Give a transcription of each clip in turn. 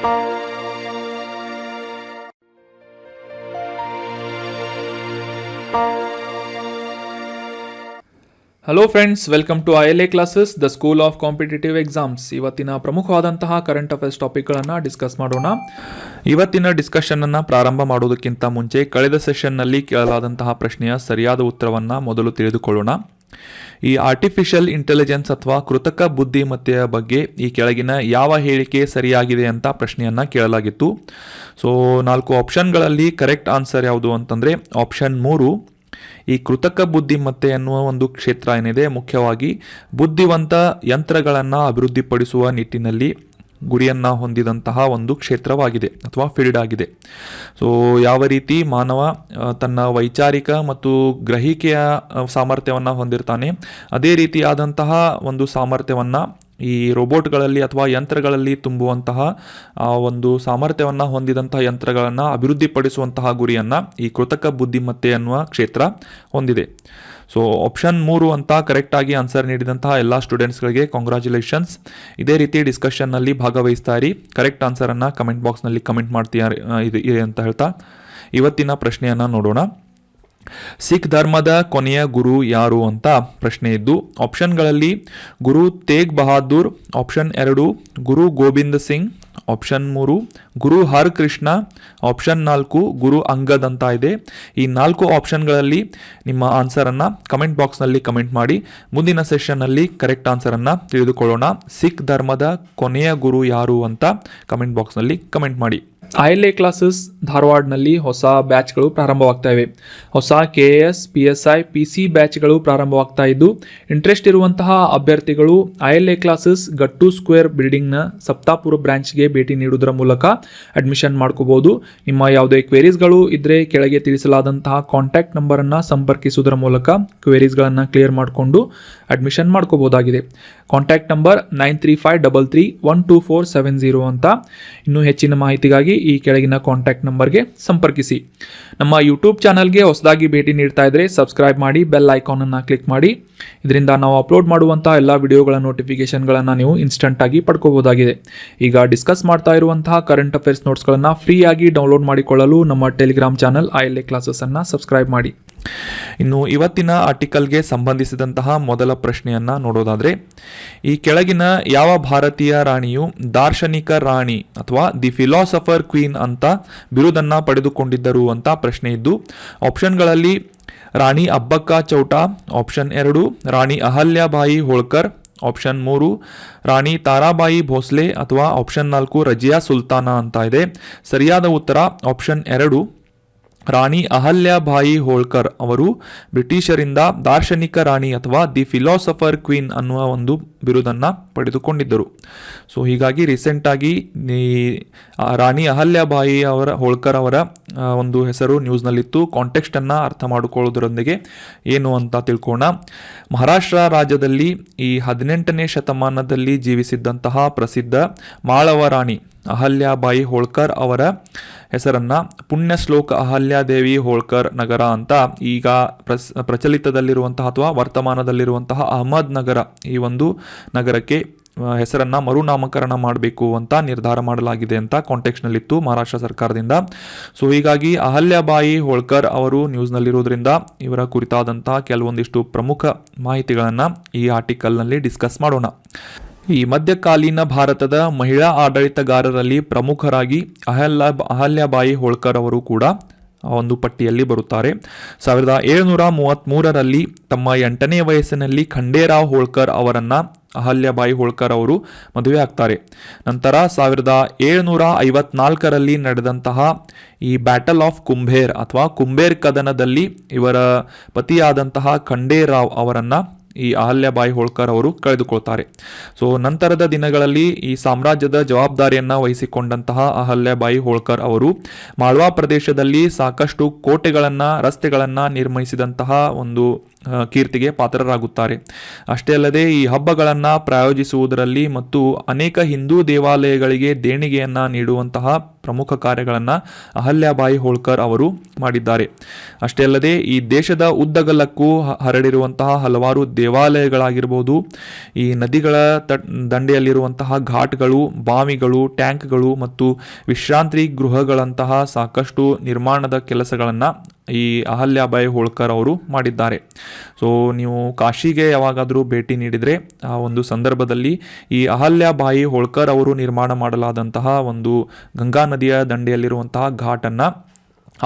Hello friends, welcome to ILA classes, the school of competitive exams. ಇವತ್ತಿನ ಪ್ರಮುಖವಾದಂತಹ current affairs ಟಾಪಿಕ್ಗಳನ್ನು discuss ಮಾಡೋಣ. ಇವತ್ತಿನ ಡಿಸ್ಕಷನನ್ನು ಪ್ರಾರಂಭ ಮಾಡೋದಕ್ಕಿಂತ ಮುಂಚೆ ಕಳೆದ ಸೆಷನ್ನಲ್ಲಿ ಕೇಳಲಾದಂತಹ ಪ್ರಶ್ನೆಯ ಸರಿಯಾದ ಉತ್ತರವನ್ನು ಮೊದಲು ತಿಳಿದುಕೊಳ್ಳೋಣ. ಈ ಆರ್ಟಿಫಿಷಿಯಲ್ ಇಂಟೆಲಿಜೆನ್ಸ್ ಅಥವಾ ಕೃತಕ ಬುದ್ಧಿಮತ್ತೆಯ ಬಗ್ಗೆ ಈ ಕೆಳಗಿನ ಯಾವ ಹೇಳಿಕೆ ಸರಿಯಾಗಿದೆ ಅಂತ ಪ್ರಶ್ನೆಯನ್ನು ಕೇಳಲಾಗಿತ್ತು. ಸೊ 4 ಆಪ್ಷನ್ಗಳಲ್ಲಿ ಕರೆಕ್ಟ್ ಆನ್ಸರ್ ಯಾವುದು ಅಂತಂದರೆ ಆಪ್ಷನ್ 3. ಈ ಕೃತಕ ಬುದ್ಧಿಮತ್ತೆ ಎನ್ನುವ ಒಂದು ಕ್ಷೇತ್ರ ಏನಿದೆ, ಮುಖ್ಯವಾಗಿ ಬುದ್ಧಿವಂತ ಯಂತ್ರಗಳನ್ನು ಅಭಿವೃದ್ಧಿಪಡಿಸುವ ನಿಟ್ಟಿನಲ್ಲಿ ಗುರಿಯನ್ನು ಹೊಂದಿದಂತಹ ಒಂದು ಕ್ಷೇತ್ರವಾಗಿದೆ ಅಥವಾ ಫೀಲ್ಡ್ ಆಗಿದೆ. ಸೊ ಯಾವ ರೀತಿ ಮಾನವ ತನ್ನ ವೈಚಾರಿಕ ಮತ್ತು ಗ್ರಹಿಕೆಯ ಸಾಮರ್ಥ್ಯವನ್ನು ಹೊಂದಿರ್ತಾನೆ, ಅದೇ ರೀತಿಯಾದಂತಹ ಒಂದು ಸಾಮರ್ಥ್ಯವನ್ನು ಈ ರೋಬೋಟ್ಗಳಲ್ಲಿ ಅಥವಾ ಯಂತ್ರಗಳಲ್ಲಿ ತುಂಬುವಂತಹ ಒಂದು ಸಾಮರ್ಥ್ಯವನ್ನು ಹೊಂದಿದಂತಹ ಯಂತ್ರಗಳನ್ನು ಅಭಿವೃದ್ಧಿಪಡಿಸುವಂತಹ ಗುರಿಯನ್ನು ಈ ಕೃತಕ ಬುದ್ಧಿಮತ್ತೆ ಅನ್ನುವ ಕ್ಷೇತ್ರ ಹೊಂದಿದೆ. ಸೊ ಆಪ್ಷನ್ 3 ಅಂತ ಕರೆಕ್ಟಾಗಿ ಆನ್ಸರ್ ನೀಡಿದಂತಹ ಎಲ್ಲ ಸ್ಟೂಡೆಂಟ್ಸ್ಗಳಿಗೆ ಕಾಂಗ್ರ್ಯಾಚುಲೇಷನ್ಸ್. ಇದೇ ರೀತಿ ಡಿಸ್ಕಷನ್ನಲ್ಲಿ ಭಾಗವಹಿಸ್ತಾ ಇರಿ. ಕರೆಕ್ಟ್ ಆನ್ಸರನ್ನು ಕಮೆಂಟ್ ಬಾಕ್ಸ್ನಲ್ಲಿ ಕಮೆಂಟ್ ಮಾಡ್ತೀಯ ಇದೆ ಅಂತ ಹೇಳ್ತಾ ಇವತ್ತಿನ ಪ್ರಶ್ನೆಯನ್ನು ನೋಡೋಣ. ಸಿಖ್ ಧರ್ಮದ ಕೊನೆಯ ಗುರು ಯಾರು ಅಂತ ಪ್ರಶ್ನೆ ಇದ್ದು, ಆಪ್ಷನ್ಗಳಲ್ಲಿ ಗುರು ತೇಗ್ ಬಹಾದೂರ್, ಆಪ್ಷನ್ 2 ಗುರು ಗೋವಿಂದ್ ಸಿಂಗ್, ಆಪ್ಷನ್ 3 ಗುರು ಹರ್ ಕೃಷ್ಣ, ಆಪ್ಷನ್ 4 ಗುರು ಅಂಗದ್ ಅಂತ ಇದೆ. ಈ 4 ಆಪ್ಷನ್ಗಳಲ್ಲಿ ನಿಮ್ಮ ಆನ್ಸರನ್ನು ಕಮೆಂಟ್ ಬಾಕ್ಸ್ನಲ್ಲಿ ಕಮೆಂಟ್ ಮಾಡಿ. ಮುಂದಿನ ಸೆಷನ್ನಲ್ಲಿ ಕರೆಕ್ಟ್ ಆನ್ಸರನ್ನು ತಿಳಿದುಕೊಳ್ಳೋಣ. ಸಿಖ್ ಧರ್ಮದ ಕೊನೆಯ ಗುರು ಯಾರು ಅಂತ ಕಮೆಂಟ್ ಬಾಕ್ಸ್ನಲ್ಲಿ ಕಮೆಂಟ್ ಮಾಡಿ. ILA ಕ್ಲಾಸಸ್ ಧಾರವಾಡನಲ್ಲಿ ಹೊಸ ಬ್ಯಾಚ್ಗಳು ಪ್ರಾರಂಭವಾಗ್ತಾ ಇವೆ. ಹೊಸ KAS, PSI, PC ಬ್ಯಾಚ್ಗಳು ಪ್ರಾರಂಭವಾಗ್ತಾ ಇದ್ದು, ಇಂಟ್ರೆಸ್ಟ್ ಇರುವಂತಹ ಅಭ್ಯರ್ಥಿಗಳು ILA ಕ್ಲಾಸಸ್ ಗಟ್ಟು ಸ್ಕ್ವೇರ್ ಬಿಲ್ಡಿಂಗ್ನ ಸಪ್ತಾಪುರ ಬ್ರಾಂಚ್ಗೆ ಭೇಟಿ ನೀಡುವುದರ ಮೂಲಕ ಅಡ್ಮಿಷನ್ ಮಾಡ್ಕೋಬಹುದು. ನಿಮ್ಮ ಯಾವುದೇ ಕ್ವೇರೀಸ್ಗಳು ಇದ್ದರೆ ಕೆಳಗೆ ತಿಳಿಸಲಾದಂತಹ ಕಾಂಟ್ಯಾಕ್ಟ್ ನಂಬರನ್ನು ಸಂಪರ್ಕಿಸುವುದರ ಮೂಲಕ ಕ್ವೇರೀಸ್ಗಳನ್ನು ಕ್ಲಿಯರ್ ಮಾಡಿಕೊಂಡು ಅಡ್ಮಿಷನ್ ಮಾಡ್ಕೋಬಹುದಾಗಿದೆ. ಕಾಂಟ್ಯಾಕ್ಟ್ ನಂಬರ್ 9353312470 ಅಂತ. ಇನ್ನೂ ಹೆಚ್ಚಿನ ಮಾಹಿತಿಗಾಗಿ ಈ ಕೆಳಗಿನ ಕಾಂಟ್ಯಾಕ್ಟ್ ನಂಬರ್ಗೆ ಸಂಪರ್ಕಿಸಿ. ನಮ್ಮ ಯೂಟ್ಯೂಬ್ ಚಾನಲ್ಗೆ ಹೊಸದಾಗಿ ಭೇಟಿ ನೀಡ್ತಾ ಇದ್ದರೆ ಸಬ್ಸ್ಕ್ರೈಬ್ ಮಾಡಿ, ಬೆಲ್ ಐಕಾನನ್ನು ಕ್ಲಿಕ್ ಮಾಡಿ. ಇದರಿಂದ ನಾವು ಅಪ್ಲೋಡ್ ಮಾಡುವಂಥ ಎಲ್ಲ ವಿಡಿಯೋಗಳ ನೋಟಿಫಿಕೇಶನ್ಗಳನ್ನು ನೀವು ಇನ್ಸ್ಟಂಟ್ ಆಗಿ ಪಡ್ಕೋಬಹುದಾಗಿದೆ. ಈಗ ಡಿಸ್ಕಸ್ ಮಾಡ್ತಾ ಇರುವಂತಹ ಕರೆಂಟ್ ಅಫೇರ್ಸ್ ನೋಟ್ಸ್ಗಳನ್ನು ಫ್ರೀಯಾಗಿ ಡೌನ್ಲೋಡ್ ಮಾಡಿಕೊಳ್ಳಲು ನಮ್ಮ ಟೆಲಿಗ್ರಾಮ್ ಚಾನಲ್ ILA ಕ್ಲಾಸಸ್ಸನ್ನು ಸಬ್ಸ್ಕ್ರೈಬ್ ಮಾಡಿ. ಇನ್ನು ಇವತ್ತಿನ ಆರ್ಟಿಕಲ್ಗೆ ಸಂಬಂಧಿಸಿದಂತಹ ಮೊದಲ ಪ್ರಶ್ನೆಯನ್ನು ನೋಡೋದಾದರೆ, ಈ ಕೆಳಗಿನ ಯಾವ ಭಾರತೀಯ ರಾಣಿಯು ದಾರ್ಶನಿಕ ರಾಣಿ ಅಥವಾ ದಿ ಫಿಲಾಸಫರ್ ಕ್ವೀನ್ ಅಂತ ಬಿರುದನ್ನು ಪಡೆದುಕೊಂಡಿದ್ದರು ಅಂತ ಪ್ರಶ್ನೆ ಇದ್ದು, ಆಪ್ಷನ್ಗಳಲ್ಲಿ ರಾಣಿ ಅಬ್ಬಕ್ಕ ಚೌಟಾ, ಆಪ್ಷನ್ 2 ರಾಣಿ ಅಹಲ್ಯಾಬಾಯಿ ಹೋಳ್ಕರ್, ಆಪ್ಷನ್ 3 ರಾಣಿ ತಾರಾಬಾಯಿ ಭೋಸ್ಲೆ ಅಥವಾ ಆಪ್ಷನ್ 4 ರಜಿಯಾ ಸುಲ್ತಾನ ಅಂತ ಇದೆ. ಸರಿಯಾದ ಉತ್ತರ ಆಪ್ಷನ್ 2 ರಾಣಿ ಅಹಲ್ಯಾಬಾಯಿ ಹೋಳ್ಕರ್ ಅವರು ಬ್ರಿಟಿಷರಿಂದ ದಾರ್ಶನಿಕ ರಾಣಿ ಅಥವಾ ದಿ ಫಿಲಾಸಫರ್ ಕ್ವೀನ್ ಅನ್ನುವ ಒಂದು ಬಿರುದನ್ನು ಪಡೆದುಕೊಂಡಿದ್ದರು. ಸೊ ಹೀಗಾಗಿ ರೀಸೆಂಟಾಗಿ ಈ ರಾಣಿ ಅಹಲ್ಯಾಬಾಯಿ ಹೋಳ್ಕರ್ ಅವರ ಒಂದು ಹೆಸರು ನ್ಯೂಸ್ನಲ್ಲಿತ್ತು. ಕಾಂಟೆಕ್ಸ್ಟನ್ನು ಅರ್ಥ ಮಾಡಿಕೊಳ್ಳೋದರೊಂದಿಗೆ ಏನು ಅಂತ ತಿಳ್ಕೋಣ. ಮಹಾರಾಷ್ಟ್ರ ರಾಜ್ಯದಲ್ಲಿ ಈ 18ನೇ ಶತಮಾನದಲ್ಲಿ ಜೀವಿಸಿದ್ದಂತಹ ಪ್ರಸಿದ್ಧ ಮಾಳವ ರಾಣಿ ಅಹಲ್ಯಾಬಾಯಿ ಹೋಳ್ಕರ್ ಅವರ ಹೆಸರನ್ನು ಪುಣ್ಯಶ್ಲೋಕ ಅಹಲ್ಯಾದೇವಿ ಹೋಳ್ಕರ್ ನಗರ ಅಂತ ಈಗ ಪ್ರಚಲಿತದಲ್ಲಿರುವಂತಹ ಅಥವಾ ವರ್ತಮಾನದಲ್ಲಿರುವಂತಹ ಅಹಮದ್ ನಗರ, ಈ ಒಂದು ನಗರಕ್ಕೆ ಹೆಸರನ್ನು ಮರುನಾಮಕರಣ ಮಾಡಬೇಕು ಅಂತ ನಿರ್ಧಾರ ಮಾಡಲಾಗಿದೆ ಅಂತ ಕಾಂಟೆಕ್ಸ್ಟ್ನಲ್ಲಿತ್ತು ಮಹಾರಾಷ್ಟ್ರ ಸರ್ಕಾರದಿಂದ. ಸೊ ಹೀಗಾಗಿ ಅಹಲ್ಯಾಬಾಯಿ ಹೋಳ್ಕರ್ ಅವರು ನ್ಯೂಸ್ನಲ್ಲಿರೋದ್ರಿಂದ ಇವರ ಕುರಿತಾದಂತಹ ಕೆಲವೊಂದಿಷ್ಟು ಪ್ರಮುಖ ಮಾಹಿತಿಗಳನ್ನು ಈ ಆರ್ಟಿಕಲ್ನಲ್ಲಿ ಡಿಸ್ಕಸ್ ಮಾಡೋಣ. ಈ ಮಧ್ಯಕಾಲೀನ ಭಾರತದ ಮಹಿಳಾ ಆಡಳಿತಗಾರರಲ್ಲಿ ಪ್ರಮುಖರಾಗಿ ಅಹಲ್ಯಾಬಾಯಿ ಹೋಳ್ಕರ್ ಅವರು ಕೂಡ ಒಂದು ಪಟ್ಟಿಯಲ್ಲಿ ಬರುತ್ತಾರೆ. 1733ರಲ್ಲಿ ತಮ್ಮ 8ನೇ ವಯಸ್ಸಿನಲ್ಲಿ ಖಂಡೇರಾವ್ ಹೋಳ್ಕರ್ ಅವರನ್ನು ಅಹಲ್ಯಾಬಾಯಿ ಹೋಳ್ಕರ್ ಅವರು ಮದುವೆ ಆಗ್ತಾರೆ. ನಂತರ 1754ರಲ್ಲಿ ನಡೆದಂತಹ ಈ ಬ್ಯಾಟಲ್ ಆಫ್ ಕುಂಭೇರ್ ಅಥವಾ ಕುಂಬೇರ್ ಕದನದಲ್ಲಿ ಇವರ ಪತಿಯಾದಂತಹ ಖಂಡೇರಾವ್ ಅವರನ್ನು ಈ ಅಹಲ್ಯಾಬಾಯಿ ಹೋಳ್ಕರ್ ಅವರು ಕಳೆದುಕೊಳ್ತಾರೆ. ಸೊ ನಂತರದ ದಿನಗಳಲ್ಲಿ ಈ ಸಾಮ್ರಾಜ್ಯದ ಜವಾಬ್ದಾರಿಯನ್ನು ವಹಿಸಿಕೊಂಡಂತಹ ಅಹಲ್ಯಾಬಾಯಿ ಹೋಳ್ಕರ್ ಅವರು ಮಾಳ್ವಾ ಪ್ರದೇಶದಲ್ಲಿ ಸಾಕಷ್ಟು ಕೋಟೆಗಳನ್ನು, ರಸ್ತೆಗಳನ್ನು ನಿರ್ಮಿಸಿದಂತಹ ಒಂದು ಕೀರ್ತಿಗೆ ಪಾತ್ರರಾಗುತ್ತಾರೆ. ಅಷ್ಟೇ ಅಲ್ಲದೆ ಈ ಹಬ್ಬಗಳನ್ನು ಪ್ರಾಯೋಜಿಸುವುದರಲ್ಲಿ ಮತ್ತು ಅನೇಕ ಹಿಂದೂ ದೇವಾಲಯಗಳಿಗೆ ದೇಣಿಗೆಯನ್ನು ನೀಡುವಂತಹ ಪ್ರಮುಖ ಕಾರ್ಯಗಳನ್ನು ಅಹಲ್ಯಾಬಾಯಿ ಹೋಳ್ಕರ್ ಅವರು ಮಾಡಿದ್ದಾರೆ. ಅಷ್ಟೇ ಅಲ್ಲದೆ ಈ ದೇಶದ ಉದ್ದಗಲಕ್ಕೂ ಹರಡಿರುವಂತಹ ಹಲವಾರು ದೇವಾಲಯಗಳಾಗಿರ್ಬೋದು, ಈ ನದಿಗಳ ದಂಡೆಯಲ್ಲಿರುವಂತಹ ಘಾಟ್ಗಳು, ಬಾವಿಗಳು, ಟ್ಯಾಂಕ್ಗಳು ಮತ್ತು ವಿಶ್ರಾಂತಿ ಗೃಹಗಳಂತಹ ಸಾಕಷ್ಟು ನಿರ್ಮಾಣದ ಕೆಲಸಗಳನ್ನು ಈ ಅಹಲ್ಯಾಬಾಯಿ ಹೋಳ್ಕರ್ ಅವರು ಮಾಡಿದ್ದಾರೆ. ಸೊ ನೀವು ಕಾಶಿಗೆ ಯಾವಾಗಾದರೂ ಭೇಟಿ ನೀಡಿದರೆ ಆ ಒಂದು ಸಂದರ್ಭದಲ್ಲಿ ಈ ಅಹಲ್ಯಾಬಾಯಿ ಹೋಳ್ಕರ್ ಅವರು ನಿರ್ಮಾಣ ಮಾಡಲಾದಂತಹ ಒಂದು ಗಂಗಾ ನದಿಯ ದಂಡೆಯಲ್ಲಿರುವಂತಹ ಘಾಟನ್ನು,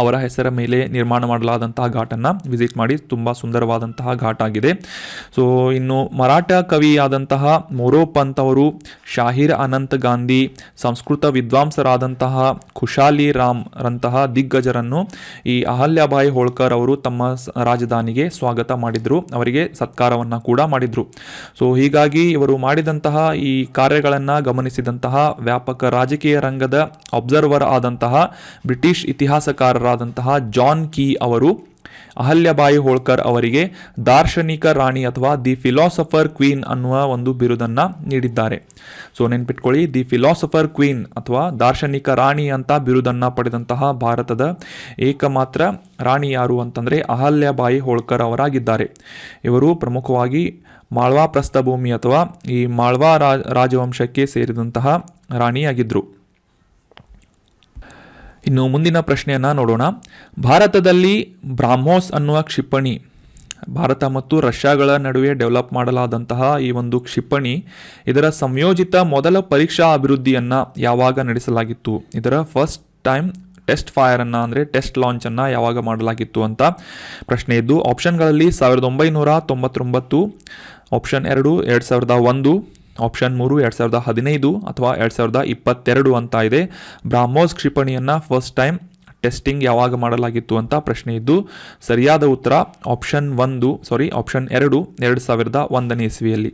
ಅವರ ಹೆಸರ ಮೇಲೆ ನಿರ್ಮಾಣ ಮಾಡಲಾದಂತಹ ಘಾಟನ್ನು ವಿಸಿಟ್ ಮಾಡಿ. ತುಂಬ ಸುಂದರವಾದಂತಹ ಘಾಟ್ ಆಗಿದೆ. ಸೊ ಇನ್ನು ಮರಾಠ ಕವಿಯಾದಂತಹ ಮೊರೋಪಂತ್ ಅವರು, ಶಾಹಿರ್ ಅನಂತ್ ಗಾಂಧಿ, ಸಂಸ್ಕೃತ ವಿದ್ವಾಂಸರಾದಂತಹ ಖುಷಾಲಿ ರಾಮ್ ರಂತಹ ದಿಗ್ಗಜರನ್ನು ಈ ಅಹಲ್ಯಾಬಾಯಿ ಹೋಳ್ಕರ್ ಅವರು ತಮ್ಮ ರಾಜಧಾನಿಗೆ ಸ್ವಾಗತ ಮಾಡಿದರು, ಅವರಿಗೆ ಸತ್ಕಾರವನ್ನು ಕೂಡ ಮಾಡಿದರು. ಸೊ ಹೀಗಾಗಿ ಇವರು ಮಾಡಿದಂತಹ ಈ ಕಾರ್ಯಗಳನ್ನು ಗಮನಿಸಿದಂತಹ ವ್ಯಾಪಕ ರಾಜಕೀಯ ರಂಗದ ಅಬ್ಸರ್ವರ್ ಆದಂತಹ ಬ್ರಿಟಿಷ್ ಇತಿಹಾಸಕಾರ ಜಾನ್ ಕೀ ಅವರು ಅಹಲ್ಯಾಬಾಯಿ ಹೋಳ್ಕರ್ ಅವರಿಗೆ ದಾರ್ಶನಿಕ ರಾಣಿ ಅಥವಾ ದಿ ಫಿಲಾಸಫರ್ ಕ್ವೀನ್ ಅನ್ನುವ ಒಂದು ಬಿರುದನ್ನು ನೀಡಿದ್ದಾರೆ. ಸೊ ನೆನ್ಪಿಟ್ಕೊಳ್ಳಿ, ದಿ ಫಿಲಾಸಫರ್ ಕ್ವೀನ್ ಅಥವಾ ದಾರ್ಶನಿಕ ರಾಣಿ ಅಂತ ಬಿರುದನ್ನು ಪಡೆದಂತಹ ಭಾರತದ ಏಕಮಾತ್ರ ರಾಣಿ ಯಾರು ಅಂತಂದರೆ ಅಹಲ್ಯಾಬಾಯಿ ಹೋಳ್ಕರ್ ಅವರಾಗಿದ್ದಾರೆ. ಇವರು ಪ್ರಮುಖವಾಗಿ ಮಾಳ್ವಾ ಪ್ರಸ್ಥಭೂಮಿ ಅಥವಾ ಈ ಮಾಳ್ವಾ ರಾಜವಂಶಕ್ಕೆ ಸೇರಿದಂತಹ ರಾಣಿಯಾಗಿದ್ದರು. ಇನ್ನು ಮುಂದಿನ ಪ್ರಶ್ನೆಯನ್ನು ನೋಡೋಣ. ಭಾರತದಲ್ಲಿ ಬ್ರಾಹ್ಮೋಸ್ ಅನ್ನುವ ಕ್ಷಿಪಣಿ, ಭಾರತ ಮತ್ತು ರಷ್ಯಾಗಳ ನಡುವೆ ಡೆವಲಪ್ ಮಾಡಲಾದಂತಹ ಈ ಒಂದು ಕ್ಷಿಪಣಿ, ಇದರ ಸಂಯೋಜಿತ ಮೊದಲ ಪರೀಕ್ಷಾ ಅಭಿವೃದ್ಧಿಯನ್ನು ಯಾವಾಗ ನಡೆಸಲಾಗಿತ್ತು? ಇದರ ಫಸ್ಟ್ ಟೈಮ್ ಟೆಸ್ಟ್ ಫೈರನ್ನು ಅಂದರೆ ಟೆಸ್ಟ್ ಲಾಂಚನ್ನು ಯಾವಾಗ ಮಾಡಲಾಗಿತ್ತು ಅಂತ ಪ್ರಶ್ನೆ ಇದ್ದು, ಆಪ್ಷನ್ಗಳಲ್ಲಿ 1999, ಆಪ್ಷನ್ 2 2001, ಆಪ್ಷನ್ 3 2015 ಅಥವಾ 2022 ಅಂತ ಇದೆ. ಬ್ರಾಹ್ಮೋಸ್ ಕ್ಷಿಪಣಿಯನ್ನು ಫಸ್ಟ್ ಟೈಮ್ ಟೆಸ್ಟಿಂಗ್ ಯಾವಾಗ ಮಾಡಲಾಗಿತ್ತು ಅಂತ ಪ್ರಶ್ನೆ ಇದ್ದು, ಸರಿಯಾದ ಉತ್ತರ ಆಪ್ಷನ್ 2 2001ನೇ ಇಸ್ವಿಯಲ್ಲಿ.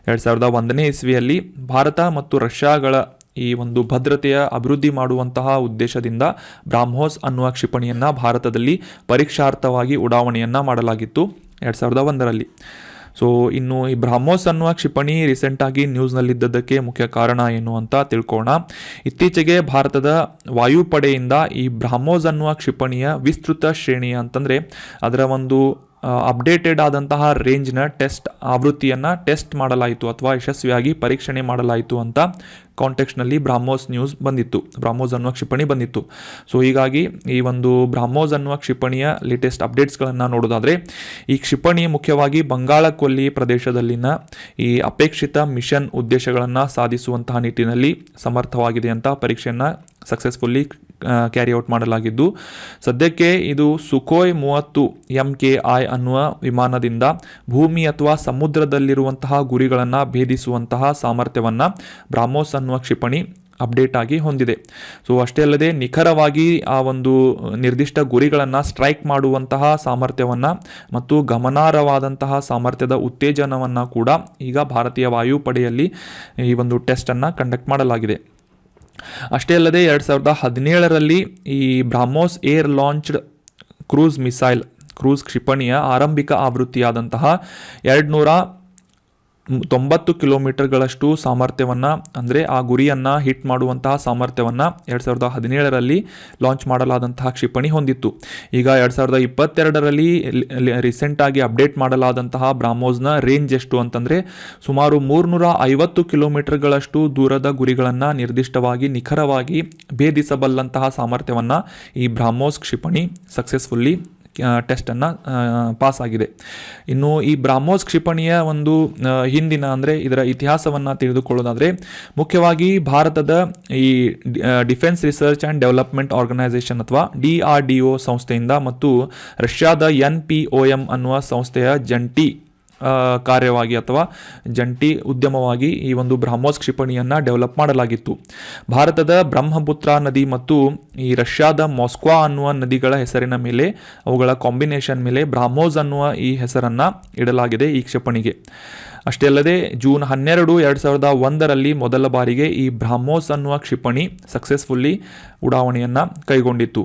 2001ನೇ ಇಸ್ವಿಯಲ್ಲಿ ಭಾರತ ಮತ್ತು ರಷ್ಯಾಗಳ ಈ ಒಂದು ಭದ್ರತೆಯ ಅಭಿವೃದ್ಧಿ ಮಾಡುವಂತಹ ಉದ್ದೇಶದಿಂದ ಬ್ರಾಹ್ಮೋಸ್ ಅನ್ನುವ ಕ್ಷಿಪಣಿಯನ್ನು ಭಾರತದಲ್ಲಿ ಪರೀಕ್ಷಾರ್ಥವಾಗಿ ಉಡಾವಣೆಯನ್ನು ಮಾಡಲಾಗಿತ್ತು 2001ರಲ್ಲಿ. ಸೊ ಇನ್ನು ಈ ಬ್ರಾಹ್ಮೋಸ್ ಅನ್ನುವ ಕ್ಷಿಪಣಿ ರೀಸೆಂಟಾಗಿ ನ್ಯೂಸ್ನಲ್ಲಿದ್ದದಕ್ಕೆ ಮುಖ್ಯ ಕಾರಣ ಏನು ಅಂತ ತಿಳ್ಕೋಣ. ಇತ್ತೀಚೆಗೆ ಭಾರತದ ವಾಯುಪಡೆಯಿಂದ ಈ ಬ್ರಾಹ್ಮೋಸ್ ಅನ್ನುವ ಕ್ಷಿಪಣಿಯ ವಿಸ್ತೃತ ಶ್ರೇಣಿಯ ಅಂತಂದರೆ ಅದರ ಒಂದು ಅಪ್ಡೇಟೆಡ್ ಆದಂತಹ ರೇಂಜ್ನ ಟೆಸ್ಟ್ ಆವೃತ್ತಿಯನ್ನು ಟೆಸ್ಟ್ ಮಾಡಲಾಯಿತು ಅಥವಾ ಯಶಸ್ವಿಯಾಗಿ ಪರೀಕ್ಷಣೆ ಮಾಡಲಾಯಿತು ಅಂತ ಕಾಂಟೆಕ್ಸ್ಟ್ನಲ್ಲಿ ಬ್ರಾಹ್ಮೋಸ್ ನ್ಯೂಸ್ ಬಂದಿತ್ತು, ಬ್ರಾಹ್ಮೋಸ್ ಅನ್ನುವ ಕ್ಷಿಪಣಿ ಬಂದಿತ್ತು. ಸೊ ಹೀಗಾಗಿ ಈ ಒಂದು ಬ್ರಾಹ್ಮೋಸ್ ಅನ್ನುವ ಕ್ಷಿಪಣಿಯ ಲೇಟೆಸ್ಟ್ ಅಪ್ಡೇಟ್ಸ್ಗಳನ್ನು ನೋಡೋದಾದರೆ, ಈ ಕ್ಷಿಪಣಿ ಮುಖ್ಯವಾಗಿ ಬಂಗಾಳ ಕೊಲ್ಲಿ ಪ್ರದೇಶದಲ್ಲಿನ ಈ ಅಪೇಕ್ಷಿತ ಮಿಷನ್ ಉದ್ದೇಶಗಳನ್ನು ಸಾಧಿಸುವಂತಹ ನಿಟ್ಟಿನಲ್ಲಿ ಸಮರ್ಥವಾಗಿದೆ ಅಂತ ಪರೀಕ್ಷೆಯನ್ನು ಸಕ್ಸಸ್ಫುಲ್ಲಿ ಕ್ಯಾರಿ ಔಟ್ ಮಾಡಲಾಗಿದ್ದು, ಸದ್ಯಕ್ಕೆ ಇದು ಸುಖೋಯ್ 30 MKI ಅನ್ನುವ ವಿಮಾನದಿಂದ ಭೂಮಿ ಅಥವಾ ಸಮುದ್ರದಲ್ಲಿರುವಂತಹ ಗುರಿಗಳನ್ನು ಭೇದಿಸುವಂತಹ ಸಾಮರ್ಥ್ಯವನ್ನು ಬ್ರಾಹ್ಮೋಸ್ ಅನ್ನುವ ಕ್ಷಿಪಣಿ ಅಪ್ಡೇಟ್ ಆಗಿ ಹೊಂದಿದೆ. ಸೊ ಅಷ್ಟೇ ಅಲ್ಲದೆ ನಿಖರವಾಗಿ ಆ ಒಂದು ನಿರ್ದಿಷ್ಟ ಗುರಿಗಳನ್ನು ಸ್ಟ್ರೈಕ್ ಮಾಡುವಂತಹ ಸಾಮರ್ಥ್ಯವನ್ನು ಮತ್ತು ಗಮನಾರ್ಹವಾದಂತಹ ಸಾಮರ್ಥ್ಯದ ಉತ್ತೇಜನವನ್ನು ಕೂಡ ಈಗ ಭಾರತೀಯ ವಾಯುಪಡೆಯಲ್ಲಿ ಈ ಒಂದು ಟೆಸ್ಟನ್ನು ಕಂಡಕ್ಟ್ ಮಾಡಲಾಗಿದೆ. ಅಷ್ಟೇ ಅಲ್ಲದೆ 2017ರಲ್ಲಿ ಈ ಬ್ರಾಹ್ಮೋಸ್ ಏರ್ ಲಾಂಚ್ಡ್ ಕ್ರೂಸ್ ಕ್ಷಿಪಣಿಯ ಆರಂಭಿಕ ಆವೃತ್ತಿಯಾದಂತಹ 290 ಕಿಲೋಮೀಟರ್ಗಳಷ್ಟು ಸಾಮರ್ಥ್ಯವನ್ನು ಅಂದರೆ ಆ ಗುರಿಯನ್ನು ಹಿಟ್ ಮಾಡುವಂತಹ ಸಾಮರ್ಥ್ಯವನ್ನು 2017ರಲ್ಲಿ ಲಾಂಚ್ ಮಾಡಲಾದಂತಹ ಕ್ಷಿಪಣಿ ಹೊಂದಿತ್ತು. ಈಗ 2022ರಲ್ಲಿ ರೀಸೆಂಟಾಗಿ ಅಪ್ಡೇಟ್ ಮಾಡಲಾದಂತಹ ಬ್ರಾಹ್ಮೋಸ್ನ ರೇಂಜ್ ಎಷ್ಟು ಅಂತಂದರೆ ಸುಮಾರು 350 ಕಿಲೋಮೀಟರ್ಗಳಷ್ಟು ದೂರದ ಗುರಿಗಳನ್ನು ನಿರ್ದಿಷ್ಟವಾಗಿ ನಿಖರವಾಗಿ ಭೇದಿಸಬಲ್ಲಂತಹ ಸಾಮರ್ಥ್ಯವನ್ನು ಈ ಬ್ರಾಹ್ಮೋಸ್ ಕ್ಷಿಪಣಿ ಸಕ್ಸಸ್ಫುಲ್ಲಿ ಟೆಸ್ಟನ್ನು ಪಾಸ್ ಆಗಿದೆ. ಇನ್ನು ಈ ಬ್ರಾಹ್ಮೋಸ್ ಕ್ಷಿಪಣಿಯ ಒಂದು ಹಿಂದಿನ ಅಂದರೆ ಇದರ ಇತಿಹಾಸವನ್ನು ತಿಳಿದುಕೊಳ್ಳೋದಾದರೆ, ಮುಖ್ಯವಾಗಿ ಭಾರತದ ಈ defence research and development organisation ಅಥವಾ DRDO ಸಂಸ್ಥೆಯಿಂದ ಮತ್ತು ರಷ್ಯಾದ NPOM ಅನ್ನುವ ಸಂಸ್ಥೆಯ ಜಂಟಿ ಕಾರ್ಯವಾಗಿ ಅಥವಾ ಜಂಟಿ ಉದ್ಯಮವಾಗಿ ಈ ಒಂದು ಬ್ರಾಹ್ಮೋಸ್ ಕ್ಷಿಪಣಿಯನ್ನು ಡೆವಲಪ್ ಮಾಡಲಾಗಿತ್ತು. ಭಾರತದ ಬ್ರಹ್ಮಪುತ್ರ ನದಿ ಮತ್ತು ಈ ರಷ್ಯಾದ ಮಾಸ್ಕೋ ಅನ್ನುವ ನದಿಗಳ ಹೆಸರಿನ ಮೇಲೆ, ಅವುಗಳ ಕಾಂಬಿನೇಷನ್ ಮೇಲೆ ಬ್ರಾಹ್ಮೋಸ್ ಅನ್ನುವ ಈ ಹೆಸರನ್ನು ಇಡಲಾಗಿದೆ ಈ ಕ್ಷಿಪಣಿಗೆ. ಅಷ್ಟೇ ಅಲ್ಲದೆ ಜೂನ್ 12, 2001ರಲ್ಲಿ ಮೊದಲ ಬಾರಿಗೆ ಈ ಬ್ರಾಹ್ಮೋಸ್ ಅನ್ನುವ ಕ್ಷಿಪಣಿ ಸಕ್ಸಸ್ಫುಲ್ಲಿ ಉಡಾವಣೆಯನ್ನು ಕೈಗೊಂಡಿತ್ತು.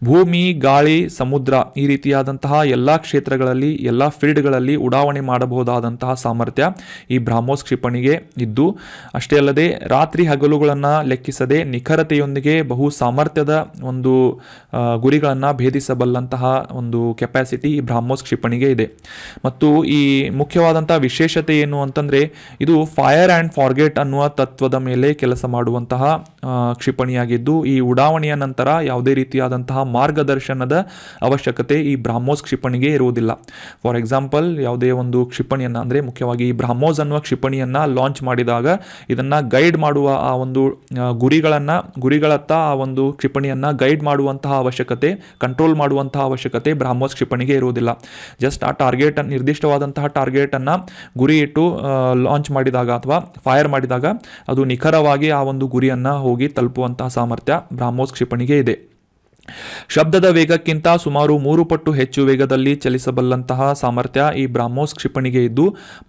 ಭೂಮಿ, ಗಾಳಿ, ಸಮುದ್ರ ಈ ರೀತಿಯಾದಂತಹ ಎಲ್ಲ ಕ್ಷೇತ್ರಗಳಲ್ಲಿ, ಎಲ್ಲ ಫೀಲ್ಡ್ಗಳಲ್ಲಿ ಉಡಾವಣೆ ಮಾಡಬಹುದಾದಂತಹ ಸಾಮರ್ಥ್ಯ ಈ ಬ್ರಹ್ಮೋಸ್ ಕ್ಷಿಪಣಿಗೆ ಇದ್ದು, ಅಷ್ಟೇ ಅಲ್ಲದೆ ರಾತ್ರಿ ಹಗಲುಗಳನ್ನು ಲೆಕ್ಕಿಸದೆ ನಿಖರತೆಯೊಂದಿಗೆ ಬಹು ಸಾಮರ್ಥ್ಯದ ಒಂದು ಗುರಿಗಳನ್ನು ಭೇದಿಸಬಲ್ಲಂತಹ ಒಂದು ಕೆಪಾಸಿಟಿ ಈ ಬ್ರಹ್ಮೋಸ್ ಕ್ಷಿಪಣಿಗೆ ಇದೆ. ಮತ್ತು ಈ ಮುಖ್ಯವಾದಂತಹ ವಿಶೇಷತೆ ಏನು ಅಂತಂದರೆ, ಇದು ಫೈರ್ ಆ್ಯಂಡ್ ಫಾರ್ಗೆಟ್ ಅನ್ನುವ ತತ್ವದ ಮೇಲೆ ಕೆಲಸ ಮಾಡುವಂತಹ ಕ್ಷಿಪಣಿಯಾಗಿದ್ದು, ಈ ಉಡಾವಣೆಯ ನಂತರ ಯಾವುದೇ ರೀತಿಯಾದಂತಹ ಮಾರ್ಗದರ್ಶನದ ಅವಶ್ಯಕತೆ ಈ ಬ್ರಹ್ಮೋಸ್ ಕ್ಷಿಪಣಿಗೆ ಇರುವುದಿಲ್ಲ. ಫಾರ್ ಎಕ್ಸಾಂಪಲ್, ಯಾವುದೇ ಒಂದು ಕ್ಷಿಪಣಿಯನ್ನು ಅಂದರೆ ಮುಖ್ಯವಾಗಿ ಈ ಬ್ರಹ್ಮೋಸ್ ಅನ್ನುವ ಕ್ಷಿಪಣಿಯನ್ನು ಲಾಂಚ್ ಮಾಡಿದಾಗ ಇದನ್ನು ಗೈಡ್ ಮಾಡುವ ಆ ಒಂದು ಗುರಿಗಳತ್ತ ಆ ಒಂದು ಕ್ಷಿಪಣಿಯನ್ನು ಗೈಡ್ ಮಾಡುವಂತಹ ಅವಶ್ಯಕತೆ, ಕಂಟ್ರೋಲ್ ಮಾಡುವಂತಹ ಅವಶ್ಯಕತೆ ಬ್ರಹ್ಮೋಸ್ ಕ್ಷಿಪಣಿಗೆ ಇರುವುದಿಲ್ಲ. ಜಸ್ಟ್ ಆ ನಿರ್ದಿಷ್ಟವಾದಂತಹ ಟಾರ್ಗೆಟನ್ನು ಗುರಿ ಇಟ್ಟು ಲಾಂಚ್ ಮಾಡಿದಾಗ ಅಥವಾ ಫೈರ್ ಮಾಡಿದಾಗ ಅದು ನಿಖರವಾಗಿ ಆ ಒಂದು ಗುರಿಯನ್ನು ಹೋಗಿ ತಲುಪುವಂತಹ ಸಾಮರ್ಥ್ಯ ಬ್ರಹ್ಮೋಸ್ ಕ್ಷಿಪಣಿಗೆ ಇದೆ. ಶಬ್ದದ ವೇಗಕ್ಕಿಂತ ಸುಮಾರು 3 ಪಟ್ಟು ಹೆಚ್ಚು ವೇಗದಲ್ಲಿ ಚಲಿಸಬಲ್ಲಂತಹ ಸಾಮರ್ಥ್ಯ ಈ ಬ್ರಹ್ಮೋಸ್ ಕ್ಷಿಪಣಿಗೆ ಇದ್ದು,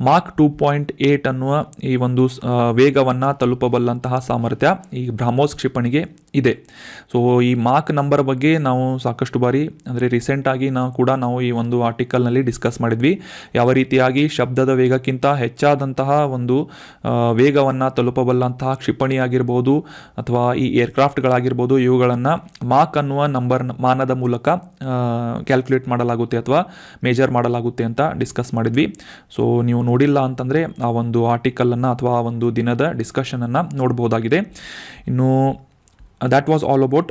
ಮಾಕ್ 2.8 ಅನ್ನುವ ಈ ಒಂದು ವೇಗವನ್ನು ತಲುಪಬಲ್ಲಂತಹ ಸಾಮರ್ಥ್ಯ ಈ ಬ್ರಹ್ಮೋಸ್ ಕ್ಷಿಪಣಿಗೆ ಇದೆ. ಸೊ ಈ ಮಾಕ್ ನಂಬರ್ ಬಗ್ಗೆ ನಾವು ಸಾಕಷ್ಟು ಬಾರಿ ಅಂದರೆ ರೀಸೆಂಟಾಗಿ ನಾವು ಈ ಒಂದು ಆರ್ಟಿಕಲ್ನಲ್ಲಿ ಡಿಸ್ಕಸ್ ಮಾಡಿದ್ವಿ. ಯಾವ ರೀತಿಯಾಗಿ ಶಬ್ದದ ವೇಗಕ್ಕಿಂತ ಹೆಚ್ಚಾದಂತಹ ಒಂದು ವೇಗವನ್ನು ತಲುಪಬಲ್ಲಂತಹ ಕ್ಷಿಪಣಿಯಾಗಿರ್ಬೋದು ಅಥವಾ ಈ ಏರ್ಕ್ರಾಫ್ಟ್ಗಳಾಗಿರ್ಬೋದು, ಇವುಗಳನ್ನು ಮಾಕ್ ಅನ್ನುವ ಮಾನದ ಮೂಲಕ ಕ್ಯಾಲ್ಕುಲೇಟ್ ಮಾಡಲಾಗುತ್ತೆ ಅಥವಾ ಮೇಜರ್ ಮಾಡಲಾಗುತ್ತೆ ಅಂತ ಡಿಸ್ಕಸ್ ಮಾಡಿದ್ವಿ. ಸೊ ನೀವು ನೋಡಿಲ್ಲ ಅಂತಂದರೆ ಆ ಒಂದು ಆರ್ಟಿಕಲನ್ನು ಅಥವಾ ಆ ಒಂದು ದಿನದ ಡಿಸ್ಕಷನನ್ನು ನೋಡ್ಬೋದಾಗಿದೆ. ಇನ್ನು that was all about